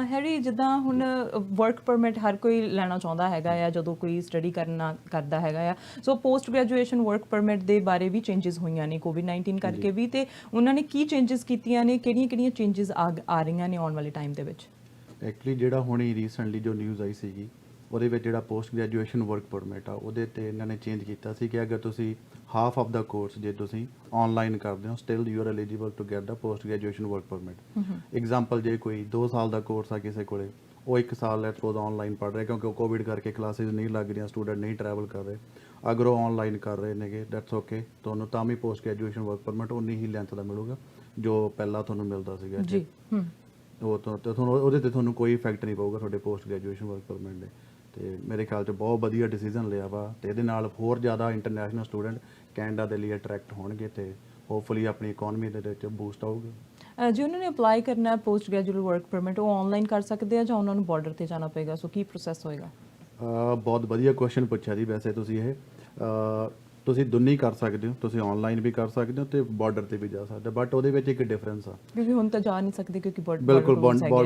ਹੈਰੀ, ਜਿੱਦਾਂ ਹੁਣ ਵਰਕ ਪਰਮਿਟ ਹਰ ਕੋਈ ਲੈਣਾ ਚਾਹੁੰਦਾ ਹੈਗਾ ਆ ਜਦੋਂ ਕੋਈ ਸਟੱਡੀ ਕਰਦਾ ਹੈਗਾ ਆ, ਸੋ ਪੋਸਟ ਗ੍ਰੈਜੂਏਸ਼ਨ ਵਰਕ ਪਰਮਿਟ ਦੇ ਬਾਰੇ ਵੀ ਚੇਂਜਸ ਹੋਈਆਂ ਨੇ ਕੋਵਿਡ-19 ਕਰਕੇ ਵੀ, ਤੇ ਉਹਨਾਂ ਨੇ ਕੀ ਚੇਂਜਸ ਕੀਤੀਆਂ ਨੇ, ਕਿਹੜੀਆਂ ਚੇਂਜਸ ਆ ਰਹੀਆਂ ਨੇ ਆਉਣ ਵਾਲੇ ਟਾਈਮ ਦੇ ਵਿੱਚ? ਐਕਚੁਅਲੀ ਜਿਹੜਾ ਹੁਣੀ ਰੀਸੈਂਟਲੀ ਜੋ ਨਿਊਜ਼ ਆਈ ਸੀਗੀ ਉਹਦੇ ਵਿੱਚ ਜਿਹੜਾ ਪੋਸਟ ਗ੍ਰੈਜੂਏਸ਼ਨ ਵਰਕ ਪਰਮਿਟ ਆ ਉਹਦੇ 'ਤੇ ਇਹਨਾਂ ਨੇ ਚੇਂਜ ਕੀਤਾ ਸੀ ਕਿ ਅਗਰ ਤੁਸੀਂ ਹਾਫ ਆਫ ਦਾ ਕੋਰਸ ਜੇ ਤੁਸੀਂ ਆਨਲਾਈਨ ਕਰਦੇ ਹੋ still you are eligible to get the post graduation work permit. Example ਜੇ ਕੋਈ 2 ਸਾਲ ਦਾ ਕੋਰਸ ਆ ਕਿਸੇ ਕੋਲੇ, ਉਹ 1 ਸਾਲ ਲੈਟਸ ਸਪੋਜ਼ ਆਨਲਾਈਨ ਪੜ੍ਹ ਰਿਹਾ ਕਿਉਂਕਿ ਉਹ ਕੋਵਿਡ ਕਰਕੇ ਕਲਾਸਿਸ ਨਹੀਂ ਲੱਗ ਰਹੀਆਂ, ਸਟੂਡੈਂਟ ਨਹੀਂ ਟਰੈਵਲ ਕਰ ਰਹੇ, ਅਗਰ ਉਹ ਆਨਲਾਈਨ ਕਰ ਰਹੇ ਨੇਗੇ ਦੈਟਸ ਓਕੇ, ਤੁਹਾਨੂੰ ਤਾਂ ਵੀ ਪੋਸਟ ਗ੍ਰੈਜੂਏਸ਼ਨ ਵਰਕ ਪਰਮਿਟ ਉਨੀ ਹੀ ਲੈਂਥ ਦਾ ਮਿਲੂਗਾ ਜੋ ਪਹਿਲਾਂ ਤੁਹਾਨੂੰ ਮਿਲਦਾ ਸੀਗਾ ਜੀ। ਉਹ ਤੁਹਾਨੂੰ ਉਹਦੇ 'ਤੇ ਤੁਹਾਨੂੰ ਕੋਈ ਇਫੈਕਟ ਨਹੀਂ ਪਊਗਾ ਤੁਹਾਡੇ ਪੋਸਟ ਗ੍ਰੈਜੂਏਸ਼ਨ ਵਰਕ ਪਰਮਿਟ ਦੇ। ਤੇ ਮੇਰੇ ਖਿਆਲ 'ਚ ਬਹੁਤ ਵਧੀਆ ਡਿਸੀਜਨ ਲਿਆ ਵਾ, ਤੇ ਇਹਦੇ ਨਾਲ ਹੋਰ ਜ਼ਿਆਦਾ ਇੰਟਰਨੈਸ਼ਨਲ ਸਟੂਡੈਂਟ ਕੈਨੇਡਾ ਦੇ ਲਈ ਅਟਰੈਕਟ ਹੋਣਗੇ ਤੇ ਹੋਪਫੁਲੀ ਆਪਣੀ ਇਕਨੋਮੀ ਦੇ ਵਿੱਚ ਬੂਸਟ ਆਊਗਾ। ਜੇ ਉਹਨਾਂ ਨੇ ਅਪਲਾਈ ਕਰਨਾ ਪੋਸਟ ਗ੍ਰੈਜੂਏਟ ਵਰਕ ਪਰਮਿਟ, ਉਹ ਆਨਲਾਈਨ ਕਰ ਸਕਦੇ ਆ ਜਾਂ ਉਹਨਾਂ ਨੂੰ ਬਾਰਡਰ ਤੇ ਜਾਣਾ ਪਏਗਾ? ਸੋ ਕੀ ਪ੍ਰੋਸੈਸ ਹੋਏਗਾ? ਬਹੁਤ ਵਧੀਆ ਕੁਐਸਚਨ ਪੁੱਛਿਆ ਜੀ। ਵੈਸੇ ਤੁਸੀਂ ਇਹ ਤੁਸੀਂ ਦੋਨੇ ਕਰ ਸਕਦੇ ਹੋ, ਤੁਸੀਂ ਆਨਲਾਈਨ ਵੀ ਕਰ ਸਕਦੇ ਹੋ ਤੇ ਬਾਰਡਰ ਤੇ ਵੀ ਜਾ ਸਕਦੇ ਹੋ, ਬਟ ਉਹਦੇ ਵਿੱਚ ਇੱਕ ਡਿਫਰੈਂਸ ਆ ਕਿਉਂਕਿ ਹੁਣ ਤਾਂ ਜਾ ਨਹੀਂ ਸਕਦੇ ਕਿਉਂਕਿ ਬਿਲਕੁਲ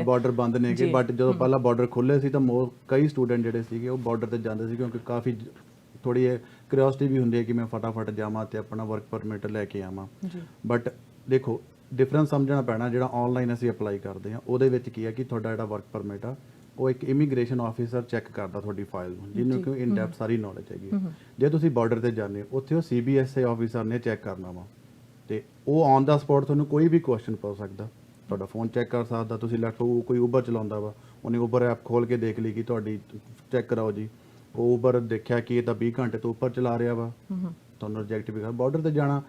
ਬਾਰਡਰ ਬੰਦ ਨੇਗੇ, ਬਟ ਜਦੋਂ ਪਹਿਲਾਂ ਬਾਰਡਰ ਖੁੱਲੇ ਸੀ ਤਾਂ ਕਈ ਸਟੂਡੈਂਟ ਜਿਹੜੇ ਸੀਗੇ ਉਹ ਬਾਰਡਰ ਤੇ ਜਾਂਦੇ ਸੀ ਕਿਉਂਕਿ ਕਾਫੀ ਥੋੜੀ ਕਿਉਰਿਓਸਿਟੀ ਵੀ ਹੁੰਦੀ ਹੈ ਕਿ ਮੈਂ ਫਟਾਫਟ ਜਾਵਾਂ ਤੇ ਆਪਣਾ ਵਰਕ ਪਰਮਿਟ ਲੈ ਕੇ ਆਵਾਂ। ਬਟ ਦੇਖੋ ਡਿਫਰੈਂਸ ਸਮਝਣਾ ਪੈਣਾ, ਜਿਹੜਾ ਆਨਲਾਈਨ ਅਸੀਂ ਅਪਲਾਈ ਕਰਦੇ ਹਾਂ ਉਹਦੇ ਵਿੱਚ ਕੀ ਹੈ ਕਿ ਤੁਹਾਡਾ ਜਿਹੜਾ ਵਰਕ ਪਰਮਿਟ ਆ ਉਹ ਇੱਕ ਇਮੀਗ੍ਰੇਸ਼ਨ ਆਫੀਸਰ ਚੈੱਕ ਕਰਦਾ ਤੁਹਾਡੀ ਫਾਈਲ ਨੂੰ, ਜਿਹਨੂੰ ਕਿ ਇਨ ਡੈਪਥ ਸਾਰੀ ਨੌਲੇਜ ਹੈਗੀ। ਜੇ ਤੁਸੀਂ ਬਾਰਡਰ ਤੇ ਜਾਂਦੇ ਹੋ ਉੱਥੇ ਉਹ CBSA ਆਫੀਸਰ ਨੇ ਚੈੱਕ ਕਰਨਾ ਵਾ, ਤੇ ਉਹ ਔਨ ਦਾ ਸਪੌਟ ਤੁਹਾਨੂੰ ਕੋਈ ਵੀ ਕੁਐਸਚਨ ਪੁੱਛ ਸਕਦਾ, ਤੁਹਾਡਾ ਫੋਨ ਚੈੱਕ ਕਰ ਸਕਦਾ। ਤੁਸੀਂ ਲੈਪਟਾਪ ਕੋਈ ਉਬਰ ਚਲਾਉਂਦਾ ਵਾ, ਉਹਨੇ ਉਬਰ ਐਪ ਖੋਲ ਕੇ ਦੇਖ ਲਈ ਕਿ ਤੁਹਾਡੀ ਚੈੱਕ ਕਰਾਓ ਜੀ, ਉਹ ਉਬਰ ਦੇਖਿਆ ਕਿ ਇਹ ਤਾਂ 20 ਘੰਟੇ ਤੋਂ ਉੱਪਰ ਚਲਾ ਰਿਹਾ ਵਾ, ਤੁਹਾਨੂੰ ਰਿਜੈਕਟ ਵੀ ਕਰ। ਬਾਰਡਰ ਤੇ ਜਾਣਾ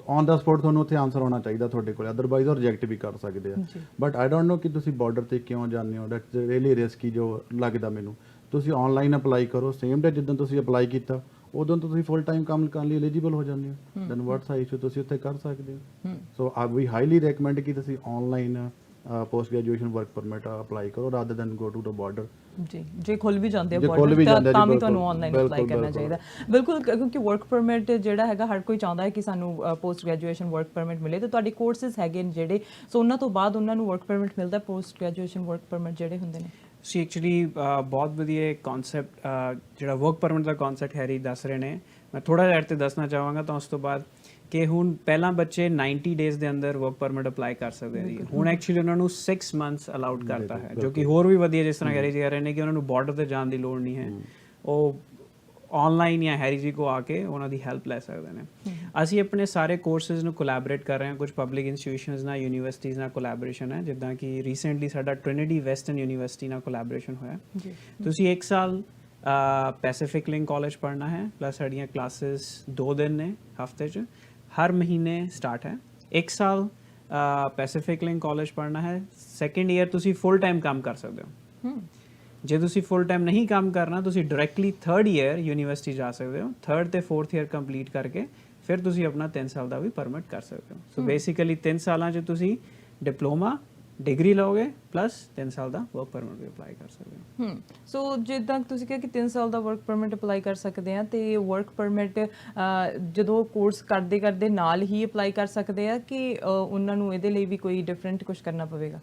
ਔਨ ਦਾ ਸਪੌਟ ਤੁਹਾਨੂੰ ਉੱਥੇ ਆਨਸਰ ਆਉਣਾ ਚਾਹੀਦਾ ਤੁਹਾਡੇ ਕੋਲ, ਅਦਰਵਾਈਜ਼ ਉਹ ਰਿਜੈਕਟ ਵੀ ਕਰ ਸਕਦੇ ਆ। ਬਟ ਆਈ ਡੋਂਟ ਨੋ ਕਿ ਤੁਸੀਂ ਬਾਰਡਰ ਤੇ ਕਿਉਂ ਜਾਂਦੇ ਹੋ, ਦੈਟਸ ਰੀਅਲੀ ਰਿਸਕੀ ਜੋ ਲੱਗਦਾ ਮੈਨੂੰ। ਤੁਸੀਂ ਆਨਲਾਈਨ ਅਪਲਾਈ ਕਰੋ, ਸੇਮ ਡੇ ਜਿੱਦਾਂ ਤੁਸੀਂ ਅਪਲਾਈ ਕੀਤਾ ਉਦੋਂ ਤੁਸੀਂ ਫੁੱਲ ਟਾਈਮ ਕੰਮ ਕਰਨ ਲਈ ਐਲੀਜੀਬਲ ਹੋ ਜਾਂਦੇ ਹੋ, ਦੈਨ ਵਾਟਸ ਆ ਇਸ਼ੂ, ਤੁਸੀਂ ਉੱਥੇ ਕਰ ਸਕਦੇ ਹੋ। ਸੋ ਵੀ ਹਾਈਲੀ ਰეკਮੈਂਡ ਕਿ ਤੁਸੀਂ online post graduation work permit apply ਕਰੋ rather than go to the border. ਜੀ, ਜੇ ਖੁੱਲ ਵੀ ਜਾਂਦੇ ਆ ਬਾਰਡਰ ਤਾਂ ਵੀ ਤੁਹਾਨੂੰ ਆਨਲਾਈਨ ਅਪਲਾਈ ਕਰਨਾ ਚਾਹੀਦਾ। ਬਿਲਕੁਲ, ਕਿਉਂਕਿ ਵਰਕ ਪਰਮਿਟ ਜਿਹੜਾ ਹੈਗਾ ਹਰ ਕੋਈ ਚਾਹੁੰਦਾ ਹੈ ਕਿ ਸਾਨੂੰ ਪੋਸਟ ਗ੍ਰੈਜੂਏਸ਼ਨ ਵਰਕ ਪਰਮਿਟ ਮਿਲੇ, ਤੇ ਤੁਹਾਡੇ ਕੋਰਸਿਸ ਹੈਗੇ ਨੇ ਜਿਹੜੇ, ਸੋ ਉਹਨਾਂ ਤੋਂ ਬਾਅਦ ਉਹਨਾਂ ਨੂੰ ਵਰਕ ਪਰਮਿਟ ਮਿਲਦਾ, ਪੋਸਟ ਗ੍ਰੈਜੂਏਸ਼ਨ ਵਰਕ ਪਰਮਿਟ ਜਿਹੜੇ ਹੁੰਦੇ ਨੇ? ਤੁਸੀਂ ਐਕਚੁਅਲੀ ਬਹੁਤ ਵਧੀਆ ਕਨਸੈਪਟ ਜਿਹੜਾ ਵਰਕ ਪਰਮਿਟ ਦਾ ਕਨਸੈਪਟ ਹੈਰੀ ਦੱਸ ਰਹੇ ਨੇ, ਮੈਂ ਥੋੜਾ ਜਿਹਾ ਤੇ ਦੱਸਣਾ ਚਾਹਾਂਗਾ ਤਾਂ ਉਸ ਤੋਂ ਬਾਅਦ ਕਿ ਹੁਣ ਪਹਿਲਾਂ ਬੱਚੇ 90 ਡੇਜ਼ ਦੇ ਅੰਦਰ ਵਰਕ ਪਰਮਿਟ ਅਪਲਾਈ ਕਰ ਸਕਦੇ ਸੀ, ਹੁਣ ਐਕਚੁਅਲੀ ਉਹਨਾਂ ਨੂੰ 6 ਮੰਥਸ ਅਲਾਉਡ ਕਰਤਾ ਹੈ, ਜੋ ਕਿ ਹੋਰ ਵੀ ਵਧੀਆ, ਜਿਸ ਤਰ੍ਹਾਂ ਹੈਰੀ ਜੀ ਕਹਿ ਰਹੇ ਨੇ ਕਿ ਉਹਨਾਂ ਨੂੰ ਬਾਰਡਰ ਤੇ ਜਾਣ ਦੀ ਲੋੜ ਨਹੀਂ ਹੈ, ਉਹ ਆਨਲਾਈਨ ਜਾਂ ਹੈਰੀ ਜੀ ਕੋ ਆ ਕੇ ਉਹਨਾਂ ਦੀ ਹੈਲਪ ਲੈ ਸਕਦੇ ਨੇ। ਅਸੀਂ ਆਪਣੇ ਸਾਰੇ ਕੋਰਸਿਸ ਨੂੰ ਕੋਲੈਬੋਰੇਟ ਕਰ ਰਹੇ ਹਾਂ, ਕੁਝ ਪਬਲਿਕ ਇੰਸਟੀਟਿਊਸ਼ਨਸ ਨਾਲ, ਯੂਨੀਵਰਸਿਟੀਜ਼ ਨਾਲ ਕੋਲੈਬੋਰੇਸ਼ਨ ਹੈ, ਜਿੱਦਾਂ ਕਿ ਰੀਸੈਂਟਲੀ ਸਾਡਾ ਟ੍ਰਿਨਿਟੀ ਵੈਸਟਰਨ ਯੂਨੀਵਰਸਿਟੀ ਨਾਲ ਕੋਲੈਬੋਰੇਸ਼ਨ ਹੋਇਆ। ਤੁਸੀਂ 1 ਸਾਲ ਪੈਸੀਫਿਕ ਲਿੰਕ ਕਾਲਜ ਪੜ੍ਹਨਾ ਹੈ, ਪਲੱਸ ਸਾਡੀਆਂ ਕਲਾਸਿਸ 2 ਦਿਨ ਨੇ ਹਫਤੇ 'ਚ, ਹਰ ਮਹੀਨੇ ਸਟਾਰਟ ਹੈ। 1 ਸਾਲ ਪੈਸੀਫਿਕ ਲਿੰਕ ਕਾਲਜ ਪੜ੍ਹਨਾ ਹੈ, ਸੈਕੰਡ ਈਅਰ ਤੁਸੀਂ ਫੁੱਲ ਟਾਈਮ ਕੰਮ ਕਰ ਸਕਦੇ ਹੋ। ਜੇ ਤੁਸੀਂ ਫੁੱਲ ਟਾਈਮ ਨਹੀਂ ਕੰਮ ਕਰਨਾ, ਤੁਸੀਂ ਡਾਇਰੈਕਟਲੀ 3rd ਈਅਰ ਯੂਨੀਵਰਸਿਟੀ ਜਾ ਸਕਦੇ ਹੋ, 3rd ਤੇ 4th ਈਅਰ ਕੰਪਲੀਟ ਕਰਕੇ ਫਿਰ ਤੁਸੀਂ ਆਪਣਾ 3 ਸਾਲ ਦਾ ਵੀ ਪਰਮਿਟ ਕਰ ਸਕਦੇ ਹੋ। ਸੋ ਬੇਸਿਕਲੀ 3 ਸਾਲਾਂ 'ਚ ਤੁਸੀਂ ਡਿਪਲੋਮਾ ਡਿਗਰੀ ਲਓਗੇ ਪਲੱਸ 3 ਸਾਲ ਦਾ ਵਰਕ ਪਰਮਿਟ ਵੀ ਅਪਲਾਈ ਕਰ ਸਕਦੇ ਹੋ। ਸੋ ਜਿੱਦਾਂ ਤੁਸੀਂ ਕਿਹਾ ਕਿ 3 ਸਾਲ ਦਾ ਵਰਕ ਪਰਮਿਟ ਅਪਲਾਈ ਕਰ ਸਕਦੇ ਆ, ਤੇ ਵਰਕ ਪਰਮਿਟ ਜਦੋਂ ਕੋਰਸ ਕਰਦੇ ਕਰਦੇ ਨਾਲ ਹੀ ਅਪਲਾਈ ਕਰ ਸਕਦੇ ਆ ਕਿ ਉਹਨਾਂ ਨੂੰ ਇਹਦੇ ਲਈ ਵੀ ਕੋਈ ਡਿਫਰੈਂਟ ਕੁਝ ਕਰਨਾ ਪਵੇਗਾ?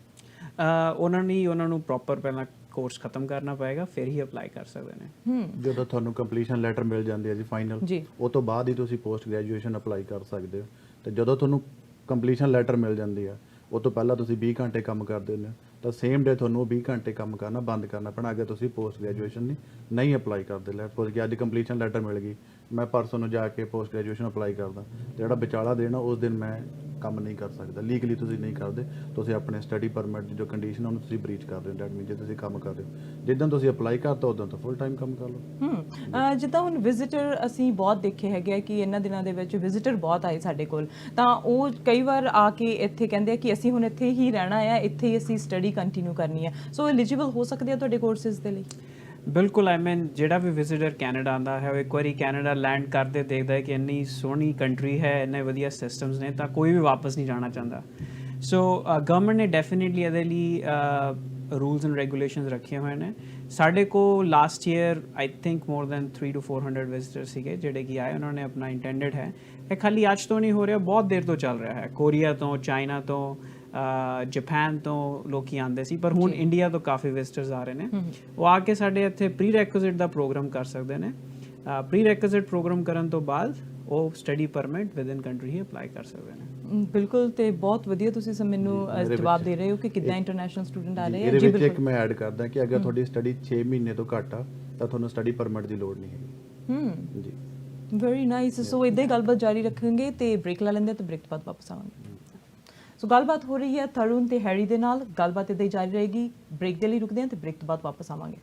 ਉਹਨਾਂ ਨੂੰ ਪ੍ਰੋਪਰ ਪਹਿਲਾਂ ਕੋਰਸ ਖਤਮ ਕਰਨਾ ਪਏਗਾ, ਫਿਰ ਹੀ ਅਪਲਾਈ ਕਰ ਸਕਦੇ ਨੇ। ਜਦੋਂ ਤੁਹਾਨੂੰ ਕੰਪਲੀਸ਼ਨ ਲੈਟਰ ਮਿਲ ਜਾਂਦੀ ਹੈ ਜੀ ਫਾਈਨਲ, ਉਹ ਤੋਂ ਬਾਅਦ ਹੀ ਤੁਸੀਂ ਪੋਸਟ ਗ੍ਰੈਜੂਏਸ਼ਨ ਅਪਲਾਈ ਕਰ ਸਕਦੇ ਹੋ। ਤੇ ਜਦੋਂ ਤੁਹਾਨੂੰ ਕੰਪਲੀਸ਼ਨ ਲੈਟਰ ਮਿਲ ਜਾਂਦੀ ਆ, ਉਹ ਤੋਂ ਪਹਿਲਾਂ ਤੁਸੀਂ 20 ਘੰਟੇ ਕੰਮ ਕਰਦੇ ਹੋ ਤਾਂ ਸੇਮ ਡੇ ਤੁਹਾਨੂੰ ਉਹ 20 ਘੰਟੇ ਕੰਮ ਕਰਨਾ ਬੰਦ ਕਰਨਾ ਪੈਣਾ ਅਗਰ ਤੁਸੀਂ ਪੋਸਟ ਗ੍ਰੈਜੂਏਸ਼ਨ ਨਹੀਂ ਅਪਲਾਈ ਕਰਦੇ। ਲੈਟ ਸਪੋਜ਼ ਕਿ ਅੱਜ ਕੰਪਲੀਸ਼ਨ ਲੈਟਰ ਮਿਲ ਗਈ, ਮੈਂ ਪਰਸੋਂ ਨੂੰ ਜਾ ਕੇ ਪੋਸਟ ਗ੍ਰੈਜੂਏਸ਼ਨ ਅਪਲਾਈ ਕਰਦਾ, ਤੇ ਜਿਹੜਾ ਵਿਚਾਲਾ ਦੇਣਾ ਉਸ ਦਿਨ ਮੈਂ ਕੰਮ ਨਹੀਂ ਕਰ ਸਕਦਾ। ਲੀਗਲੀ ਤੁਸੀਂ ਨਹੀਂ ਕਰਦੇ, ਤੁਸੀਂ ਆਪਣੇ ਸਟੱਡੀ ਪਰਮਿਟ ਦੀ ਜੋ ਕੰਡੀਸ਼ਨ ਉਹਨੂੰ ਤੁਸੀਂ ਬ੍ਰੀਚ ਕਰ ਰਹੇ ਹੋ। ਡੈਟ ਮੀਨ ਜੇ ਤੁਸੀਂ ਕੰਮ ਕਰ ਰਹੇ ਹੋ, ਜਿੱਦਾਂ ਤੁਸੀਂ ਅਪਲਾਈ ਕਰਤਾ ਉਦੋਂ ਤਾਂ ਫੁੱਲ ਟਾਈਮ ਕੰਮ ਕਰ ਲਓ। ਜਿੱਦਾਂ ਹੁਣ ਵਿਜ਼ਿਟਰ ਅਸੀਂ ਬਹੁਤ ਦੇਖੇ ਹੈਗੇ ਆ ਕਿ ਇਹਨਾਂ ਦਿਨਾਂ ਦੇ ਵਿੱਚ ਵਿਜ਼ਿਟਰ ਬਹੁਤ ਆਏ ਸਾਡੇ ਕੋਲ, ਤਾਂ ਉਹ ਕਈ ਵਾਰ ਆ ਕੇ ਇੱਥੇ ਕਹਿੰਦੇ ਆ ਕਿ ਅਸੀਂ ਹੁਣ ਇੱਥੇ ਹੀ ਰਹਿਣਾ ਆ, ਇੱਥੇ ਹੀ ਅਸੀਂ ਸਟੱਡੀ ਕੰਟੀਨਿਊ ਕਰਨੀ ਹੈ। ਸੋ ਐਲੀਜੀਬਲ ਹੋ ਸਕਦੇ ਆ ਤੁਹਾਡੇ ਕੋਰਸਿਸ ਦੇ ਲਈ? ਬਿਲਕੁਲ, ਆਈ ਮੀਨ ਜਿਹੜਾ ਵੀ ਵਿਜ਼ਿਟਰ ਕੈਨੇਡਾ ਆਉਂਦਾ ਹੈ, ਉਹ ਇੱਕ ਵਾਰੀ ਕੈਨੇਡਾ ਲੈਂਡ ਕਰਦੇ ਦੇਖਦਾ ਹੈ ਕਿ ਇੰਨੀ ਸੋਹਣੀ ਕੰਟਰੀ ਹੈ, ਇੰਨੇ ਵਧੀਆ ਸਿਸਟਮਸ ਨੇ, ਤਾਂ ਕੋਈ ਵੀ ਵਾਪਸ ਨਹੀਂ ਜਾਣਾ ਚਾਹੁੰਦਾ। ਸੋ ਗਵਰਨਮੈਂਟ ਨੇ ਡੈਫੀਨੇਟਲੀ ਇਹਦੇ ਲਈ ਰੂਲਸ ਐਂਡ ਰੈਗੂਲੇਸ਼ਨਸ ਰੱਖੇ ਹੋਏ ਨੇ। ਸਾਡੇ ਕੋਲ last year I think more than 300 to 400 visitor ਸੀਗੇ ਜਿਹੜੇ ਕਿ ਆਏ, ਉਹਨਾਂ ਨੇ ਆਪਣਾ ਇੰਟੈਂਡਡ ਹੈ। ਇਹ ਖਾਲੀ ਅੱਜ ਤੋਂ ਨਹੀਂ ਹੋ ਰਿਹਾ, ਬਹੁਤ ਦੇਰ ਤੋਂ ਚੱਲ ਰਿਹਾ ਹੈ। ਕੋਰੀਆ ਤੋਂ, ਚਾਈਨਾ ਤੋਂ, ਜਾਪਾਨ ਤੋਂ ਲੋਕੀ ਆਉਂਦੇ ਸੀ, ਪਰ ਹੁਣ ਇੰਡੀਆ ਤੋਂ ਕਾਫੀ ਵਿਜ਼ਿਟਰਸ ਆ ਰਹੇ ਨੇ। ਉਹ ਆ ਕੇ ਸਾਡੇ ਇੱਥੇ ਪ੍ਰੀ ਰੈਕੁਇਜ਼ਿਟ ਦਾ ਪ੍ਰੋਗਰਾਮ ਕਰ ਸਕਦੇ ਨੇ। ਪ੍ਰੀ ਰੈਕੁਇਜ਼ਿਟ ਪ੍ਰੋਗਰਾਮ ਕਰਨ ਤੋਂ ਬਾਅਦ ਉਹ study permit with in country he apply ਕਰ ਸਕਦੇ ਨੇ। ਬਿਲਕੁਲ, ਤੇ ਬਹੁਤ ਵਧੀਆ ਤੁਸੀਂ ਮੈਨੂੰ ਜਵਾਬ ਦੇ ਰਹੇ ਹੋ ਕਿ ਕਿੱਦਾਂ ਇੰਟਰਨੈਸ਼ਨਲ ਸਟੂਡੈਂਟ ਆ ਰਹੇ ਆ। ਇਹਦੇ ਵਿੱਚ ਇੱਕ ਮੈਂ ਐਡ ਕਰਦਾ ਕਿ ਅਗਰ ਤੁਹਾਡੀ ਸਟੱਡੀ 6 ਮਹੀਨੇ ਤੋਂ ਘੱਟ ਆ ਤਾਂ ਤੁਹਾਨੂੰ ਸਟੱਡੀ ਪਰਮਿਟ ਦੀ ਲੋੜ ਨਹੀਂ ਹੈਗੀ। ਜੀ, ਵੈਰੀ ਨਾਈਸ। ਸੋ ਇਦਾਂ ਹੀ ਗੱਲਬਾਤ ਜਾਰੀ ਰੱਖਾਂਗੇ ਤੇ ਬ੍ਰੇਕ ਲਾ ਲੈਂਦੇ ਤੇ ਬ੍ਰੇਕ ਤੋਂ ਬਾਅਦ ਵਾਪਸ ਆਵਾਂਗੇ। ਸੋ ਗੱਲਬਾਤ ਹੋ ਰਹੀ ਹੈ ਤਰੁਣ ਤੇ ਹੈਰੀ ਦੇ ਨਾਲ, ਗੱਲਬਾਤ ਇਦਾਂ ਹੀ ਜਾਰੀ ਰਹੇਗੀ। ਬ੍ਰੇਕ ਦੇ ਲਈ ਰੁਕਦੇ ਹਾਂ ਤੇ ਬ੍ਰੇਕ ਤੋਂ ਬਾਅਦ ਵਾਪਸ ਆਵਾਂਗੇ।